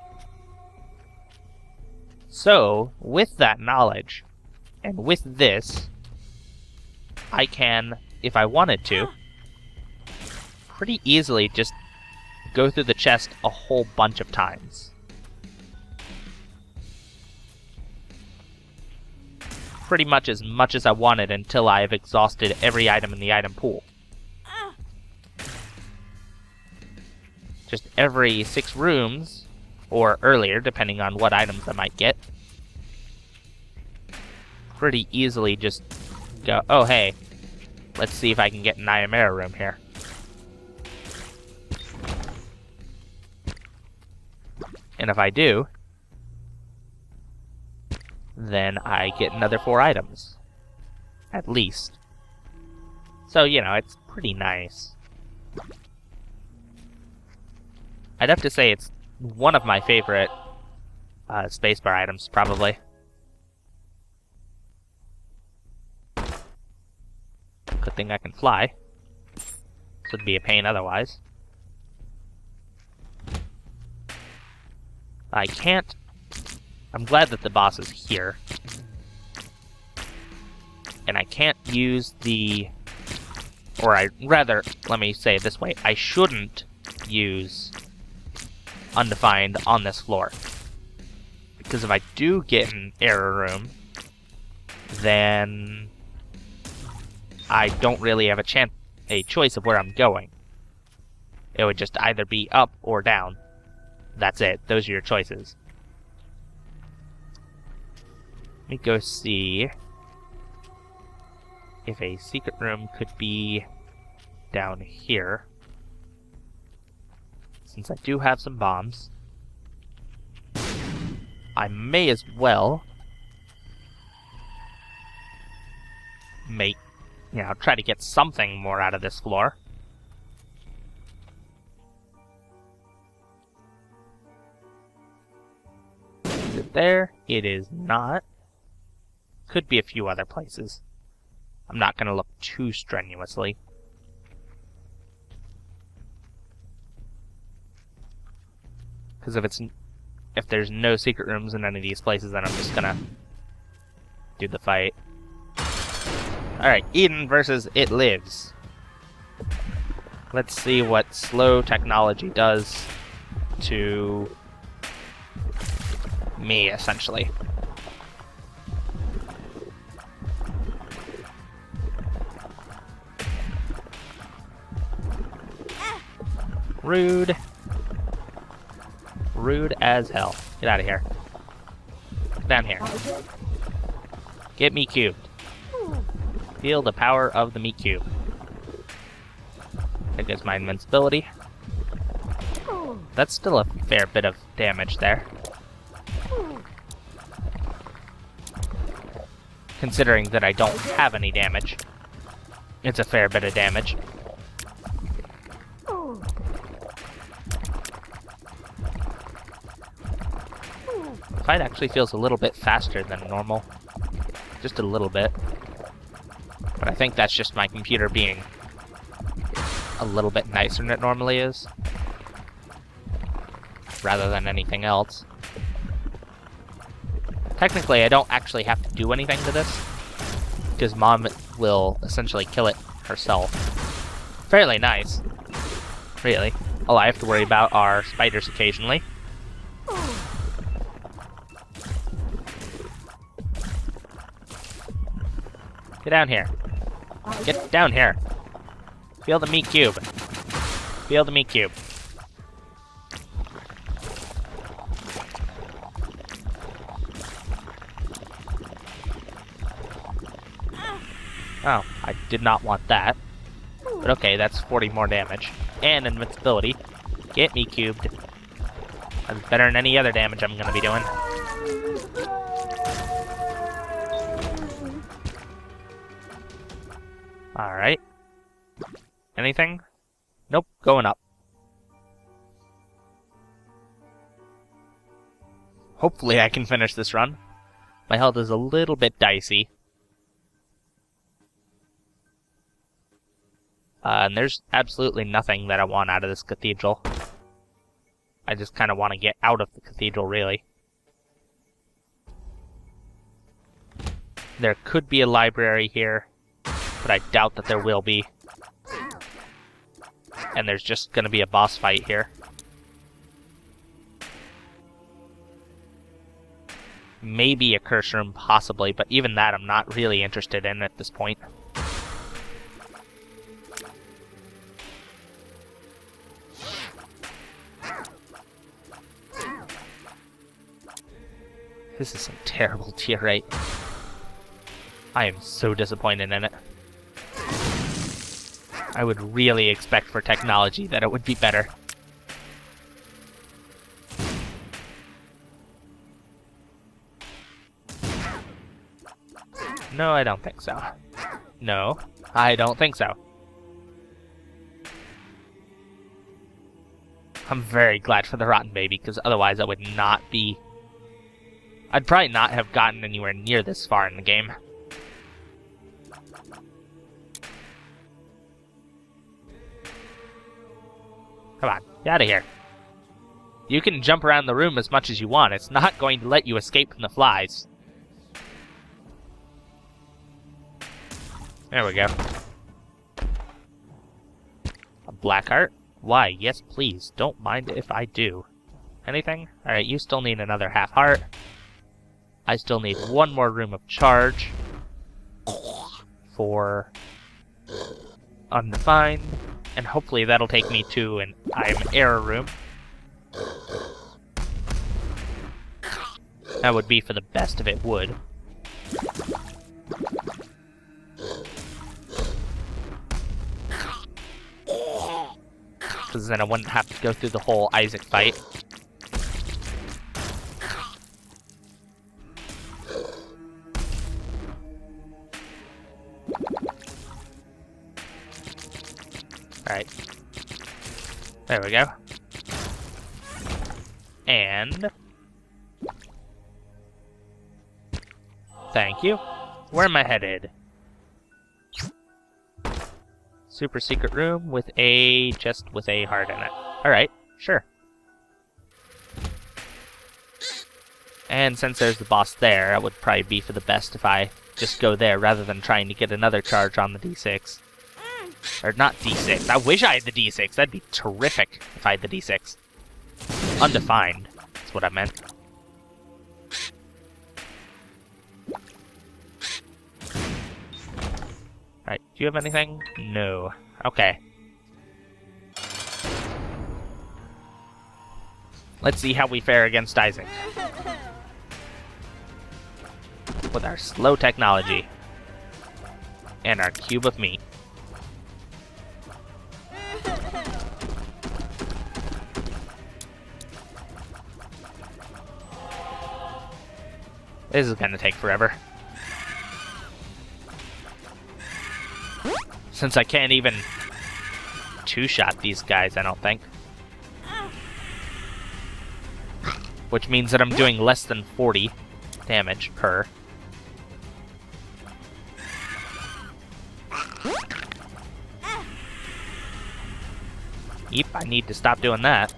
So, with that knowledge, and with this, I can, if I wanted to, pretty easily just go through the chest a whole bunch of times. Pretty much as I wanted until I've exhausted every item in the item pool. Just every 6 rooms, or earlier, depending on what items I might get. Pretty easily just go, oh hey, let's see if I can get an Ayamera room here. And if I do, then I get another 4 items. At least. So, you know, it's pretty nice. I'd have to say it's one of my favorite spacebar items, probably. Good thing I can fly. This would be a pain otherwise. I can't... I'm glad that the boss is here. And I can't use the... Or rather, let me say it this way. I shouldn't use Undefined on this floor. Because if I do get an error room, then I don't really have a choice of where I'm going. it would just either be up or down. That's it. Those are your choices. Let me go see if a secret room could be down here. Since I do have some bombs, I may as well try to get something more out of this floor. Is it there? It is not. Could be a few other places. I'm not going to look too strenuously. Because if there's no secret rooms in any of these places, then I'm just gonna do the fight. Alright, Eden versus It Lives. Let's see what slow technology does to me, essentially. Rude. Rude as hell. Get out of here. Down here. Get me cubed. Feel the power of the meat cube. There goes my invincibility. That's still a fair bit of damage there. Considering that I don't have any damage, it's a fair bit of damage. The fight actually feels a little bit faster than normal. Just a little bit. But I think that's just my computer being a little bit nicer than it normally is, rather than anything else. Technically, I don't actually have to do anything to this, because Mom will essentially kill it herself. Fairly nice, really. All I have to worry about are spiders occasionally. Get down here. Get down here. Feel the meat cube. Feel the meat cube. Oh, I did not want that. But okay, that's 40 more damage. And invincibility. Get me cubed. That's better than any other damage I'm gonna be doing. Alright. Anything? Nope, going up. Hopefully I can finish this run. My health is a little bit dicey. And there's absolutely nothing that I want out of this cathedral. I just kind of want to get out of the cathedral, really. There could be a library here, but I doubt that there will be. And there's just going to be a boss fight here. Maybe a curse room, possibly, but even that I'm not really interested in at this point. This is some terrible tier rate. I am so disappointed in it. I would really expect for technology that it would be better. No, I don't think so. No, I don't think so. I'm very glad for the rotten baby, because otherwise I would not be... I'd probably not have gotten anywhere near this far in the game. Come on, get out of here. You can jump around the room as much as you want. It's not going to let you escape from the flies. There we go. A black heart? Why, yes please. Don't mind if I do. Anything? Alright, you still need another half heart. I still need one more room of charge for undefined, and hopefully that'll take me to an I'm error room. That would be for the best if it would. Because then I wouldn't have to go through the whole Isaac fight. Alright. There we go. And... thank you. Where am I headed? Super secret room with a... just with a heart in it. Alright, sure. And since there's the boss there, it would probably be for the best if I just go there rather than trying to get another charge on the D6. Or not D6. I wish I had the D6. That'd be terrific if I had the D6. Undefined. That's what I meant. Alright, do you have anything? No. Okay. Let's see how we fare against Isaac. With our slow technology. And our cube of meat. This is gonna take forever. Since I can't even two-shot these guys, I don't think. Which means that I'm doing less than 40 damage per. Yep, I need to stop doing that.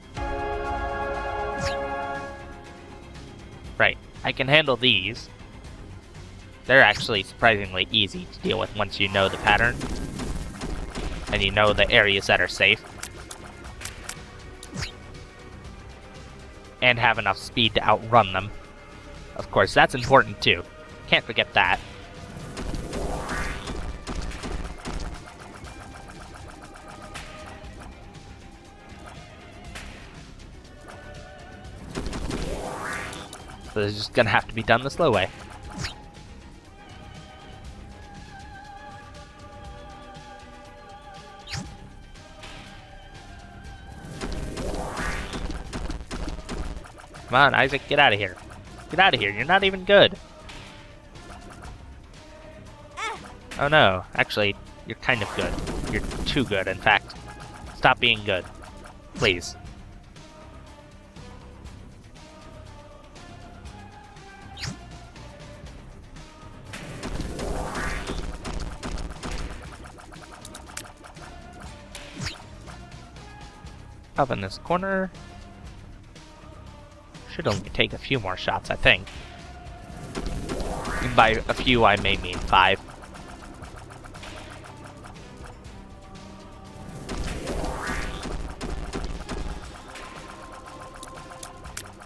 Right, I can handle these. They're actually surprisingly easy to deal with once you know the pattern. And you know the areas that are safe. And have enough speed to outrun them. Of course, that's important too. Can't forget that. So this is just gonna have to be done the slow way. Come on, Isaac, get out of here. Get out of here, you're not even good. Oh no, actually, you're kind of good. You're too good, in fact. Stop being good. Please. Up in this corner. Should only take a few more shots, I think. And by a few, I may mean 5.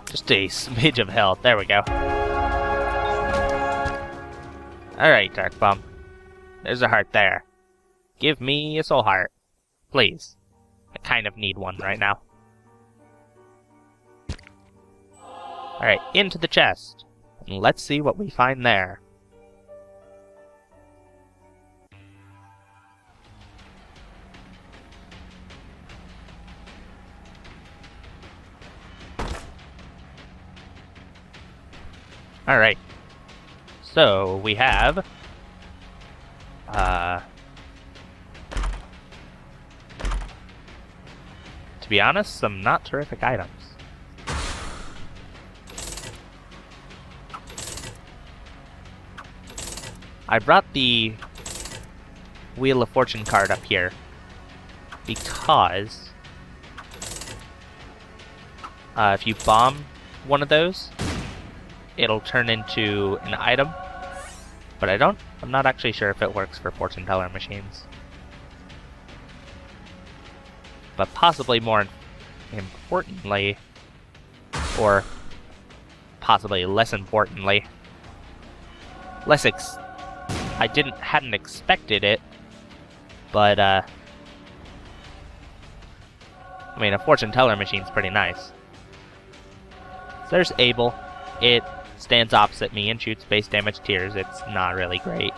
Just a smidge of health. There we go. Alright, Dark Bum. There's a heart there. Give me a soul heart. Please. I kind of need one right now. Alright, into the chest. And let's see what we find there. Alright. So, we have... to be honest, some not terrific items. I brought the Wheel of Fortune card up here because if you bomb one of those, it'll turn into an item. But I'm not actually sure if it works for fortune teller machines. But possibly more importantly, or possibly less importantly, I hadn't expected it, but I mean, a fortune teller machine's pretty nice. So there's Abel. It stands opposite me and shoots base damage tiers. It's not really great.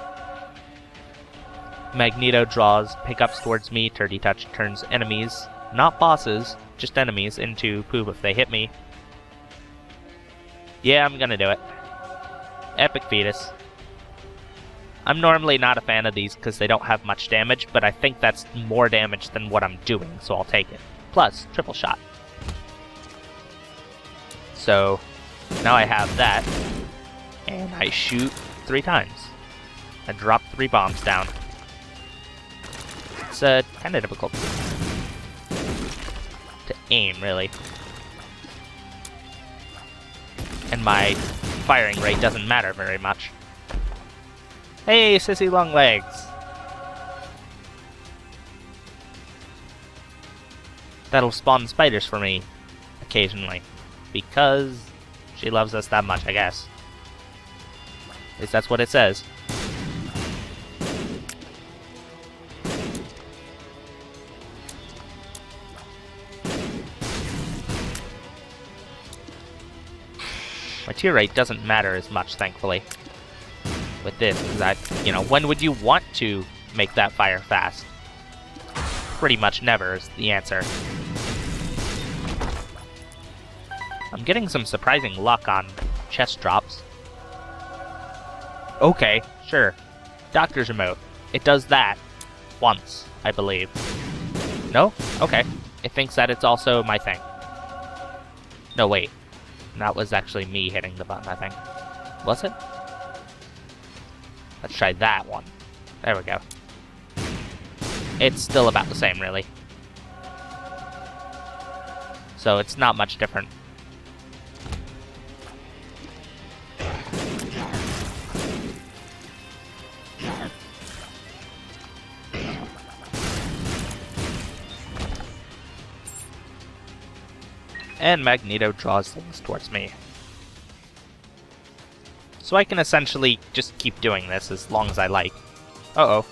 Magneto draws pickups towards me. Turdy Touch turns enemies, not bosses, just enemies, into poop if they hit me. Yeah, I'm gonna do it. Epic Fetus. I'm normally not a fan of these because they don't have much damage, but I think that's more damage than what I'm doing, so I'll take it. Plus, triple shot. So, now I have that, and I shoot 3 times. I drop 3 bombs down. It's kind of difficult to aim, really. And my firing rate doesn't matter very much. Hey, sissy long legs! That'll spawn spiders for me, occasionally. Because she loves us that much, I guess. At least that's what it says. My tier rate doesn't matter as much, thankfully. With this, because when would you want to make that fire fast? Pretty much never is the answer. I'm getting some surprising luck on chest drops. Okay, sure. Doctor's remote. It does that once, I believe. No? Okay. It thinks that it's also my thing. No, wait. That was actually me hitting the button, I think. Was it? Let's try that one. There we go. It's still about the same, really. So it's not much different. And Magneto draws things towards me. So I can essentially just keep doing this as long as I like. Uh-oh.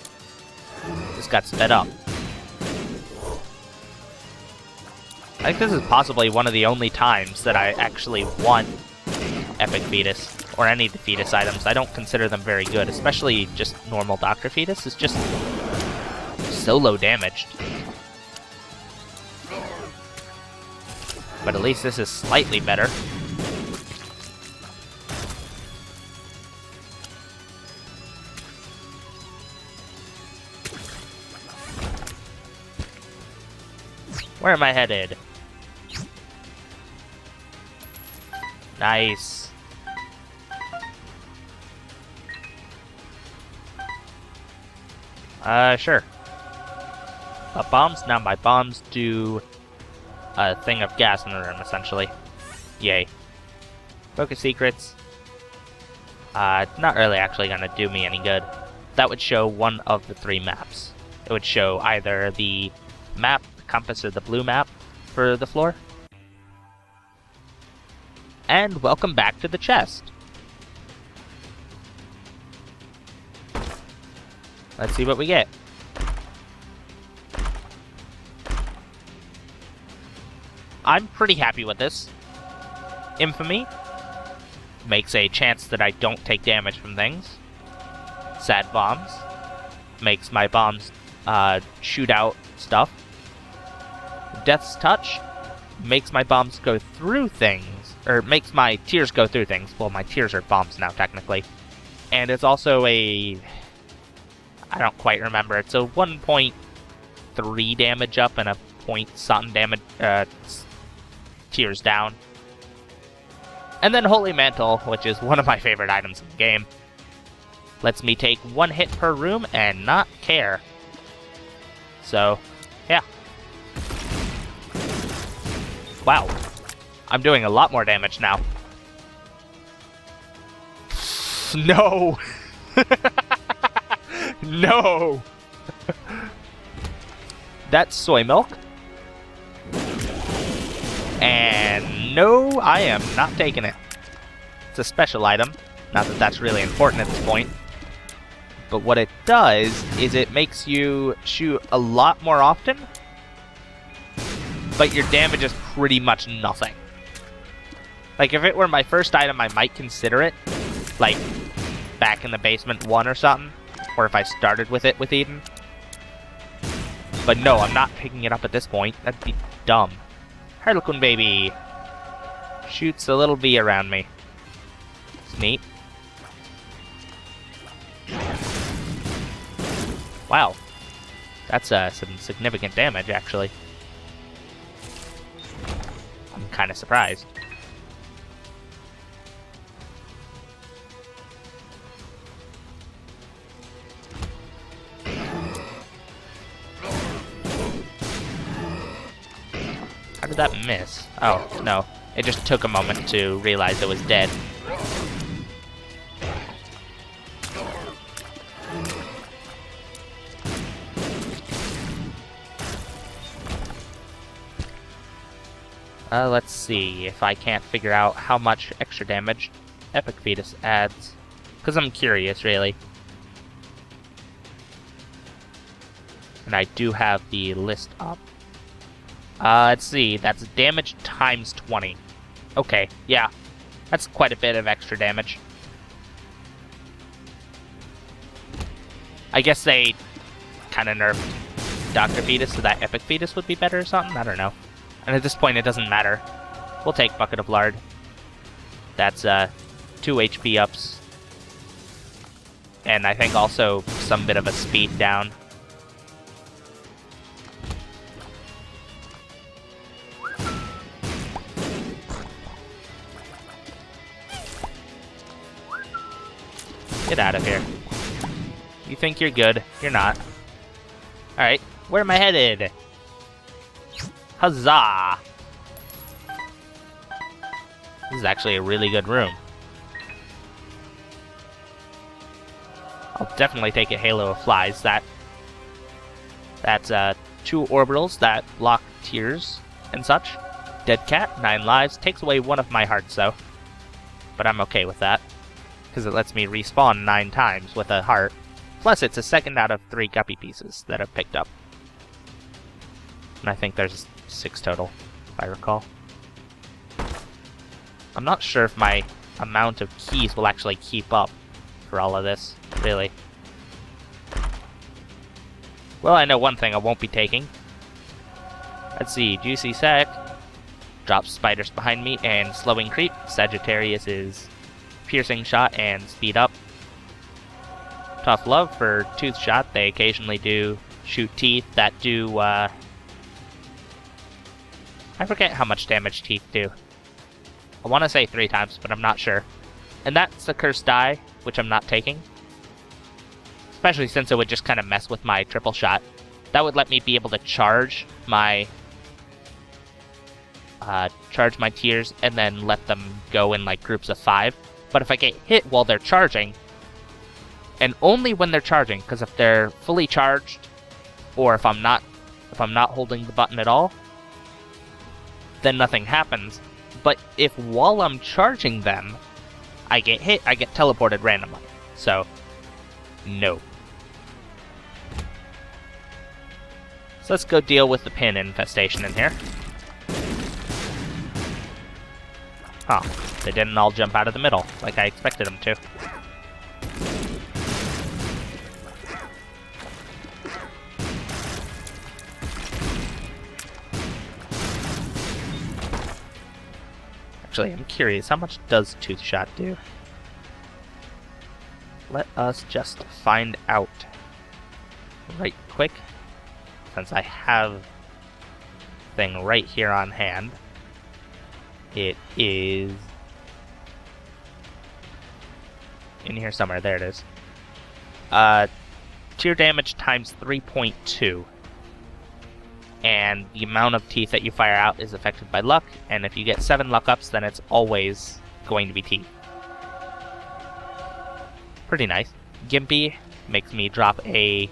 This got sped up. I think this is possibly one of the only times that I actually won Epic Fetus, or any of the Fetus items. I don't consider them very good, especially just normal Dr. Fetus. It's just so low damaged. But at least this is slightly better. Where am I headed? Nice. Sure. Bombs? Now my bombs do a thing of gas in the room, essentially. Yay. Focus secrets. Not really actually gonna do me any good. That would show one of the 3 maps. It would show either the map, the compass, or the blue map for the floor. And welcome back to the chest. Let's see what we get. I'm pretty happy with this. Infamy makes a chance that I don't take damage from things. Sad bombs makes my bombs shoot out stuff. Death's Touch makes my bombs go through things, or makes my tears go through things. Well, my tears are bombs now, technically. And it's also a... I don't quite remember. It's a 1.3 damage up and a point something damage, tears down. And then Holy Mantle, which is one of my favorite items in the game. Lets me take 1 hit per room and not care. So, yeah. Wow. I'm doing a lot more damage now. No! No! That's soy milk. And no, I am not taking it. It's a special item. Not that that's really important at this point. But what it does is it makes you shoot a lot more often. but your damage is pretty much nothing. Like, if it were my first item, I might consider it. Like, back in the basement 1 or something. Or if I started with it with Eden. But no, I'm not picking it up at this point. That'd be dumb. Harlequin baby. Shoots a little V around me. It's neat. Wow. That's some significant damage, actually. I'm kind of surprised. How did that miss? Oh, no. It just took a moment to realize it was dead. Let's see if I can't figure out how much extra damage Epic Fetus adds. Because I'm curious, really. And I do have the list up. Let's see, that's damage times 20. Okay, yeah. That's quite a bit of extra damage. I guess they kind of nerfed Dr. Fetus so that Epic Fetus would be better or something? I don't know. And at this point, it doesn't matter. We'll take Bucket of Lard. That's 2 HP ups. And I think also some bit of a speed down. Get out of here. You think you're good. You're not. Alright, where am I headed? Huzzah! This is actually a really good room. I'll definitely take a Halo of Flies. That's 2 orbitals that block tears and such. Dead Cat, 9 lives. Takes away 1 of my hearts, though. But I'm okay with that. Because it lets me respawn 9 times with a heart. Plus, it's a 2nd out of 3 guppy pieces that I've picked up. And I think there's 6 total, if I recall. I'm not sure if my amount of keys will actually keep up for all of this, really. Well, I know one thing I won't be taking. Let's see, Juicy Sack drops spiders behind me and slowing creep. Sagittarius is piercing shot and speed up. Tough love for tooth shot. They occasionally do shoot teeth that do, I forget how much damage teeth do. I want to say 3 times, but I'm not sure. And that's a cursed die, which I'm not taking. Especially since it would just kind of mess with my triple shot. That would let me be able to charge my tears and then let them go in like groups of 5. But if I get hit while they're charging, and only when they're charging, because if they're fully charged, or if I'm not holding the button at all, then nothing happens. But if while I'm charging them, I get hit, I get teleported randomly. So, no. So let's go deal with the pin infestation in here. Huh. They didn't all jump out of the middle, like I expected them to. Actually, I'm curious, how much does Tooth Shot do? Let us just find out right quick, since I have the thing right here on hand. It is in here somewhere. There it is. Tear damage times 3.2. And the amount of teeth that you fire out is affected by luck, and if you get 7 luck ups, then it's always going to be teeth. Pretty nice. Gimpy makes me drop a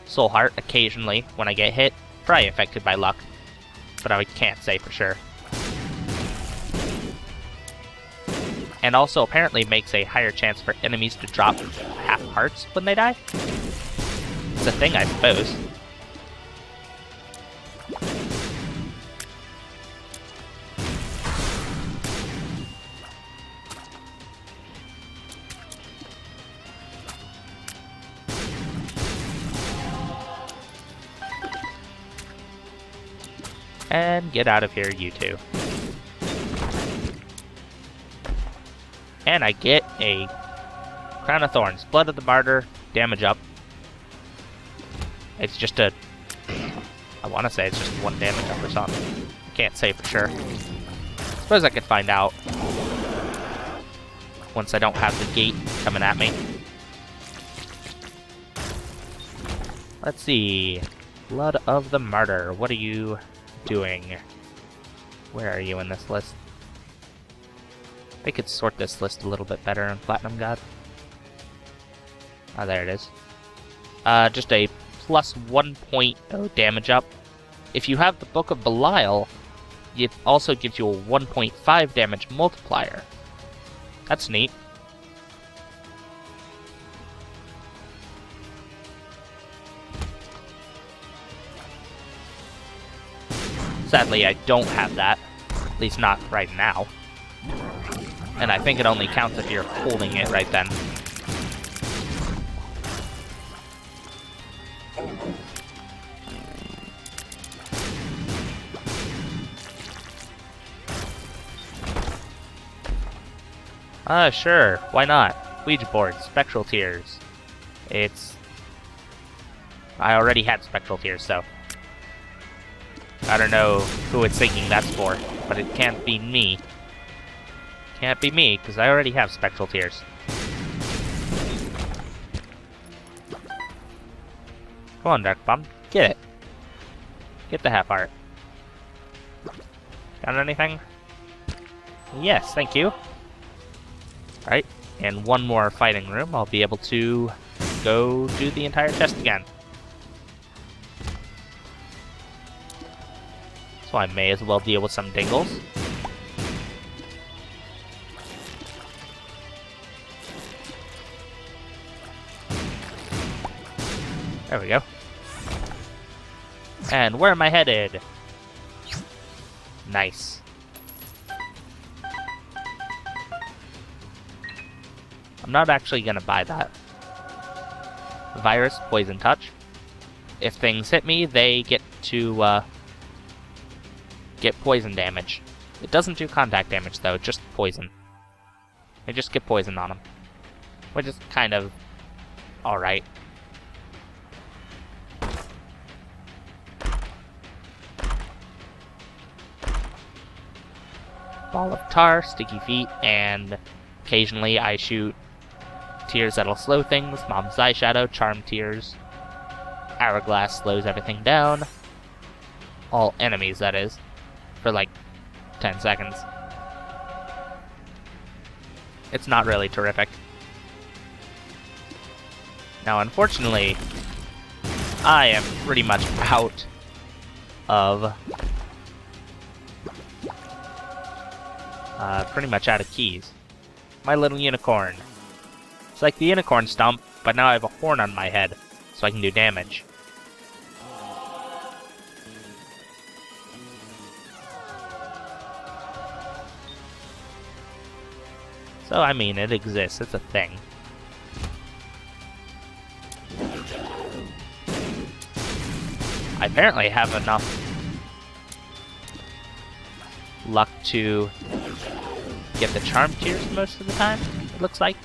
soul heart occasionally when I get hit. Probably affected by luck, but I can't say for sure. And also apparently makes a higher chance for enemies to drop half hearts when they die. It's a thing, I suppose. And get out of here, you two. And I get a Crown of Thorns. Blood of the Martyr, damage up. It's just a... I want to say it's just 1 damage up or something. Can't say for sure. Suppose I could find out once I don't have the gate coming at me. Let's see. Blood of the Martyr. What are you doing? Where are you in this list? They could sort this list a little bit better in Platinum God. Ah, there it is. Just a plus 1.0 damage up. If you have the Book of Belial, it also gives you a 1.5 damage multiplier. That's neat. Sadly, I don't have that. At least not right now. And I think it only counts if you're holding it right then. Sure. Why not? Ouija board, Spectral Tears. It's... I already had Spectral Tears, so... I don't know who it's thinking that's for, but it can't be me. Can't be me, because I already have Spectral Tears. Come on, Dark Bomb. Get it. Get the half heart. Got anything? Yes, thank you. Alright, and one more fighting room. I'll be able to go do the entire chest again. So I may as well deal with some dingles. There we go. And where am I headed? Nice. I'm not actually gonna buy that. Virus, Poison Touch. If things hit me, they get to, get poison damage. It doesn't do contact damage, though, just poison. They just get poison on them. Which is kind of alright. Ball of Tar, Sticky Feet, and occasionally I shoot Tears that'll slow things, Mom's Eyeshadow, Charm Tears. Hourglass slows everything down. All enemies, that is. For like 10 seconds. It's not really terrific. Now, unfortunately, I am pretty much out of... keys. My little unicorn. It's like the unicorn stump, but now I have a horn on my head, so I can do damage. So, I mean, it exists. It's a thing. I apparently have enough luck to get the Charm Tears most of the time, it looks like.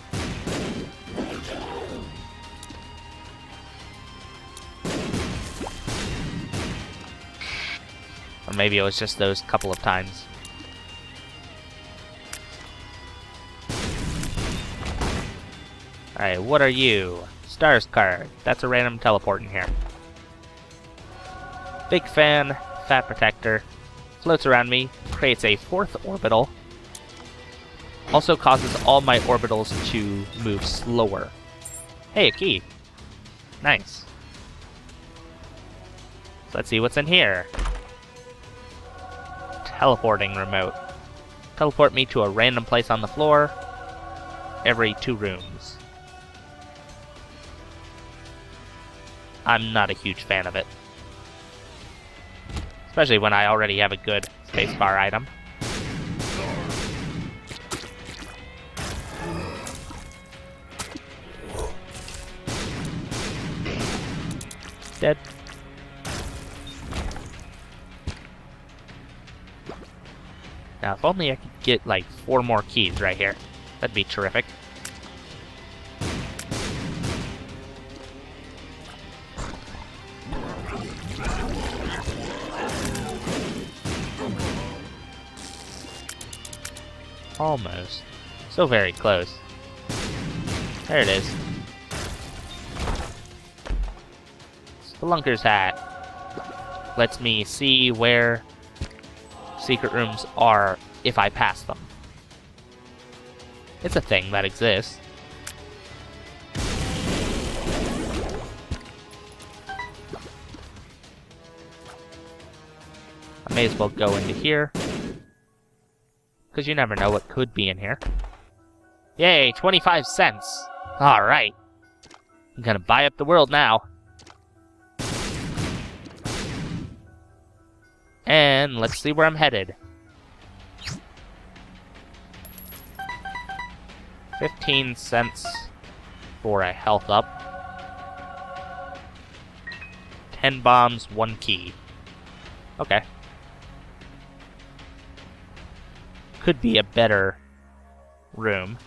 Or maybe it was just those couple of times. Alright, what are you? Stars card. That's a random teleport in here. Big fan, Fat Protector. Floats around me, creates a 4th orbital. Also causes all my orbitals to move slower. Hey, a key. Nice. So let's see what's in here. Teleporting remote. Teleport me to a random place on the floor every 2 rooms. I'm not a huge fan of it. Especially when I already have a good spacebar item. Dead. Now, if only I could get, like, 4 more keys right here. That'd be terrific. Almost. So very close. There it is. Spelunker's hat. Lets me see where secret rooms are if I pass them. It's a thing that exists. I may as well go into here, because you never know what could be in here. Yay, 25 cents! Alright. I'm gonna buy up the world now. And let's see where I'm headed. 15 cents for a health up. 10 bombs, 1 key. Okay. Could be a better room,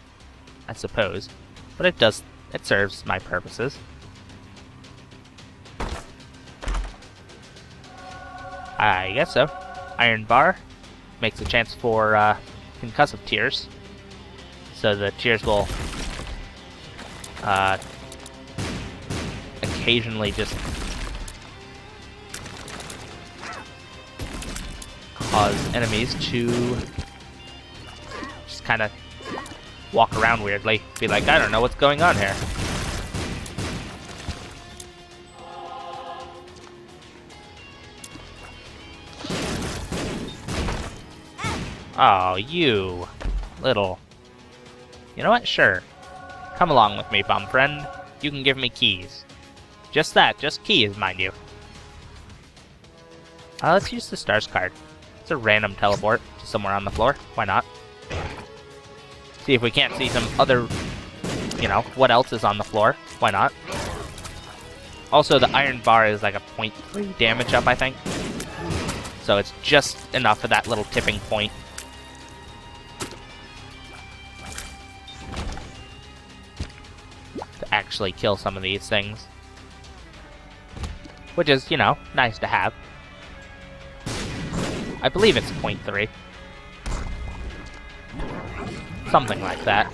I suppose. But it serves my purposes. I guess so. Iron bar makes a chance for concussive tears. So the tears will occasionally just cause enemies to just kind of walk around weirdly. Be like, I don't know what's going on here. Oh, you little... You know what? Sure. Come along with me, bum friend. You can give me keys. Just that, just keys, mind you. Let's use the stars card. It's a random teleport to somewhere on the floor. Why not? See if we can't see some other... You know, what else is on the floor. Why not? Also, the iron bar is like a 0.3 damage up, I think. So it's just enough for that little tipping point. Actually kill some of these things. Which is, you know, nice to have. I believe it's 0.3. Something like that.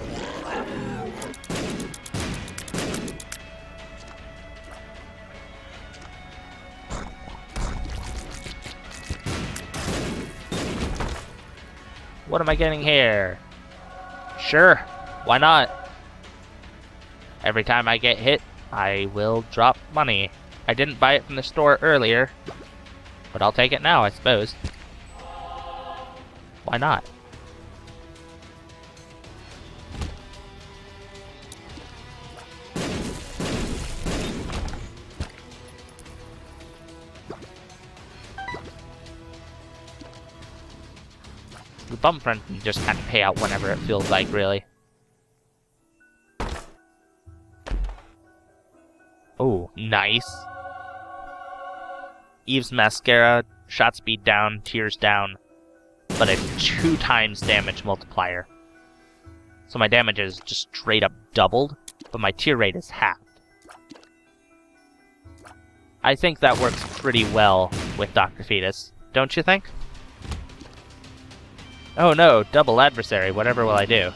What am I getting here? Sure, why not? Every time I get hit, I will drop money. I didn't buy it from the store earlier, but I'll take it now, I suppose. Why not? The bum friend can just kind of pay out whenever it feels like, really. Oh, nice. Eve's Mascara, shot speed down, tears down, but a 2 times damage multiplier. So my damage is just straight up doubled, but my tear rate is halved. I think that works pretty well with Dr. Fetus, don't you think? Oh no, double adversary, whatever will I do?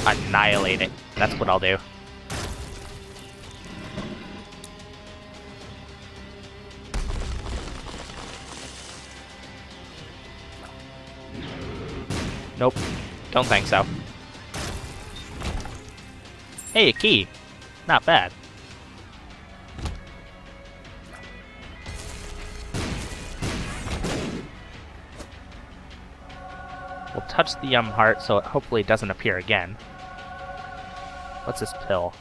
Annihilate it, that's what I'll do. Nope, don't think so. Hey, a key. Not bad. We'll touch the heart so it hopefully doesn't appear again. What's this pill?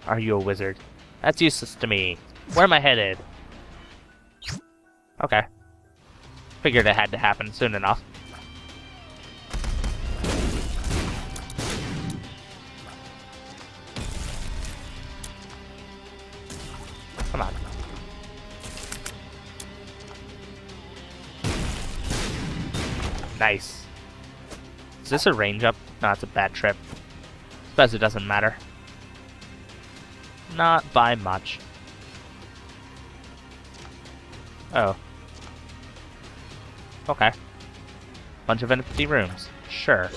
Are you a wizard? That's useless to me. Where am I headed? Okay. Figured it had to happen soon enough. Come on. Nice. Is this a range up? No, it's a bad trip. Suppose it doesn't matter. Not by much. Oh. Okay. Bunch of empty rooms. Sure.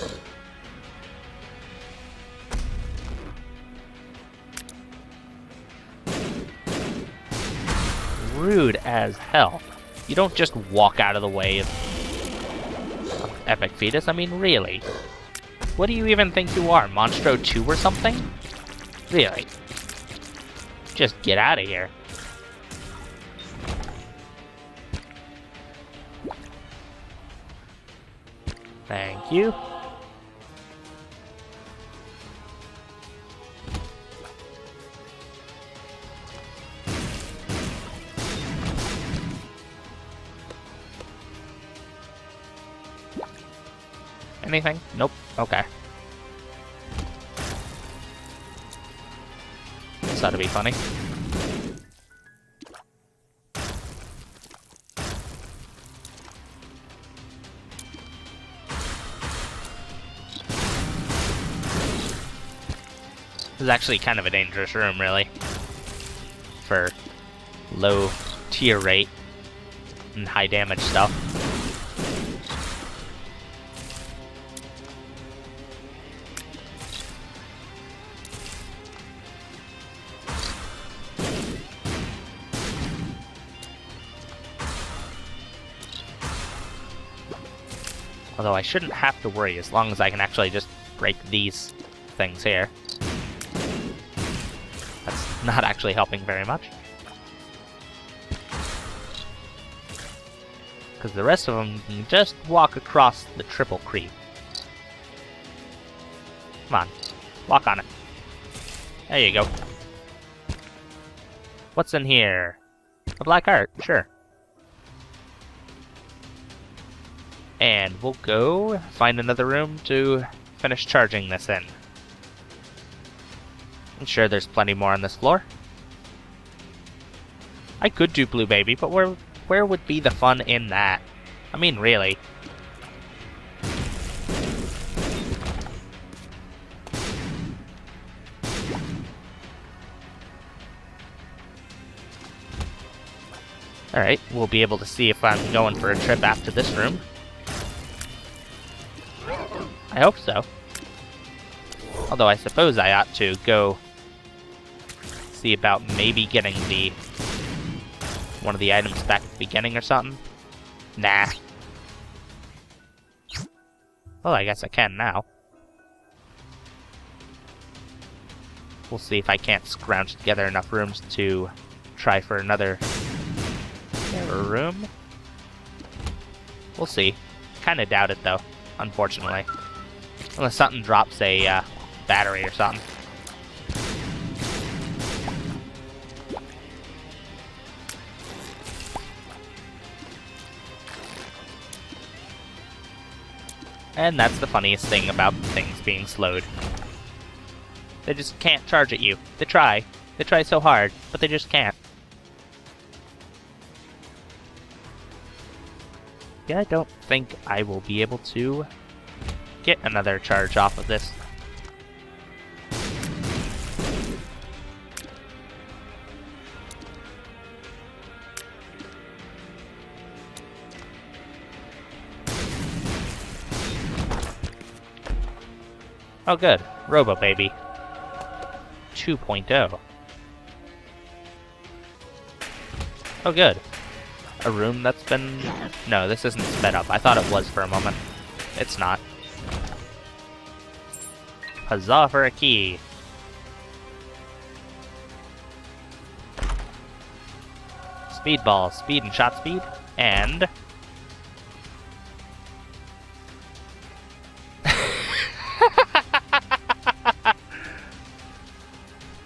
Rude as hell. You don't just walk out of the way of Epic Fetus. I mean, really? What do you even think you are? Monstro 2 or something? Really? Just get out of here. Thank you. Anything? Nope. Okay. This ought to be funny. This is actually kind of a dangerous room, really. For low tier rate and high damage stuff. Although I shouldn't have to worry as long as I can actually just break these things here. That's not actually helping very much. Because the rest of them can just walk across the triple creep. Come on, walk on it. There you go. What's in here? A black heart, sure. And we'll go find another room to finish charging this in. I'm sure there's plenty more on this floor. I could do Blue Baby, but where would be the fun in that? I mean, really. Alright, we'll be able to see if I'm going for a trip after this room. I hope so. Although I suppose I ought to go see about maybe getting one of the items back at the beginning or something. Nah. Well, I guess I can now. We'll see if I can't scrounge together enough rooms to try for another room. We'll see. Kinda doubt it though, unfortunately. Unless something drops a battery or something. And that's the funniest thing about things being slowed. They just can't charge at you. They try. They try so hard, but they just can't. Yeah, I don't think I will be able to get another charge off of this. Oh good, Robo Baby 2.0. Oh good. A room that's been... No, this isn't sped up. I thought it was for a moment. It's not. Huzzah for a key. Speedball, speed and shot speed, and...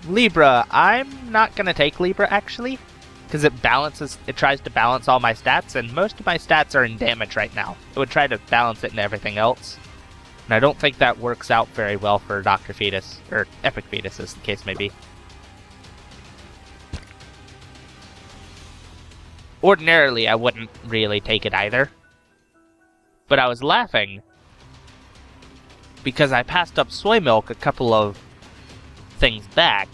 Libra. I'm not gonna take Libra, actually. Because it tries to balance all my stats, and most of my stats are in damage right now. It would try to balance it in everything else. And I don't think that works out very well for Dr. Fetus, or Epic Fetus as the case may be. Ordinarily, I wouldn't really take it either. But I was laughing because I passed up Soy Milk a couple of things back,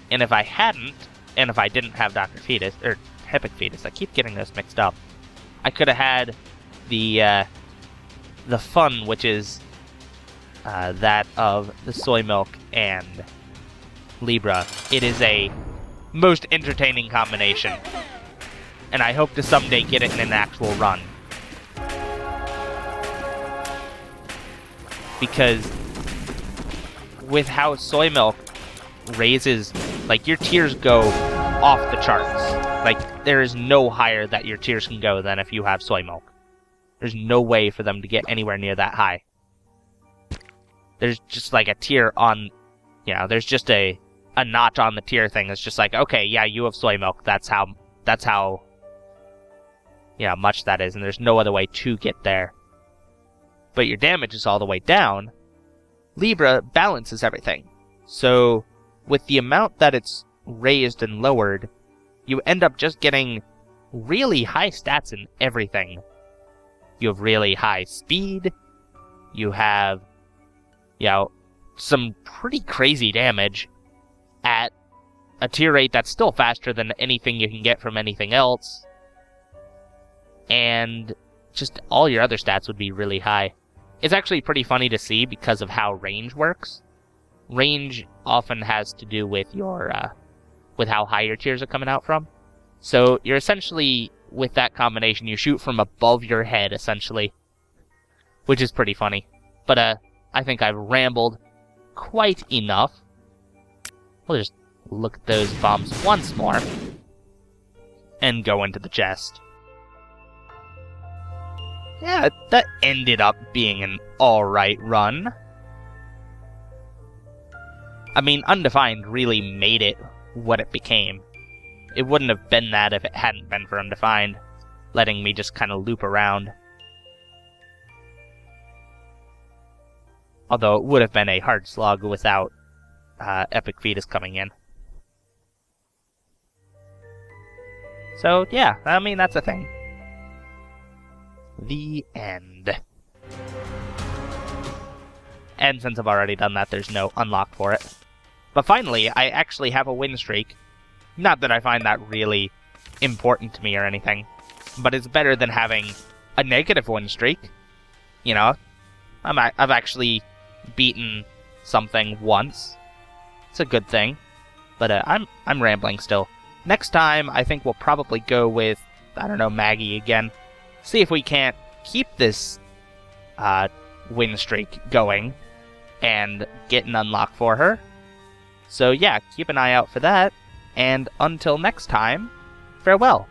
and if I hadn't, and if I didn't have Dr. Fetus, or Epic Fetus, I keep getting those mixed up, I could have had the fun, which is that of the Soy Milk and Libra. It is a most entertaining combination, and I hope to someday get it in an actual run. Because with how Soy Milk raises, like, your tiers go off the charts. Like, there is no higher that your tiers can go than if you have Soy Milk. There's no way for them to get anywhere near that high. There's just like a tier on, you know, there's just a notch on the tier thing. It's just like, okay, yeah, you have Soy Milk. That's how, you know, much that is, and there's no other way to get there. But your damage is all the way down. Libra balances everything. So, with the amount that it's raised and lowered, you end up just getting really high stats in everything. You have really high speed. You have, you know, some pretty crazy damage at a tier rate that's still faster than anything you can get from anything else. And just all your other stats would be really high. It's actually pretty funny to see because of how range works. Range often has to do with your, with how high your tiers are coming out from. So you're essentially, with that combination, you shoot from above your head, essentially. Which is pretty funny. But, I think I've rambled quite enough. We'll just look at those bombs once more. And go into the chest. Yeah, that ended up being an alright run. I mean, Undefined really made it what it became. It wouldn't have been that if it hadn't been for Undefined, letting me just kind of loop around. Although it would have been a hard slog without Epic Fetus coming in. So, yeah, I mean, that's a thing. The end. And since I've already done that, there's no unlock for it. But finally, I actually have a win streak. Not that I find that really important to me or anything, but it's better than having a negative win streak. You know, I've actually beaten something once. It's a good thing. But I'm rambling still. Next time, I think we'll probably go with, I don't know, Maggie again. See if we can't keep this win streak going and get an unlock for her. So yeah, keep an eye out for that. And until next time, farewell.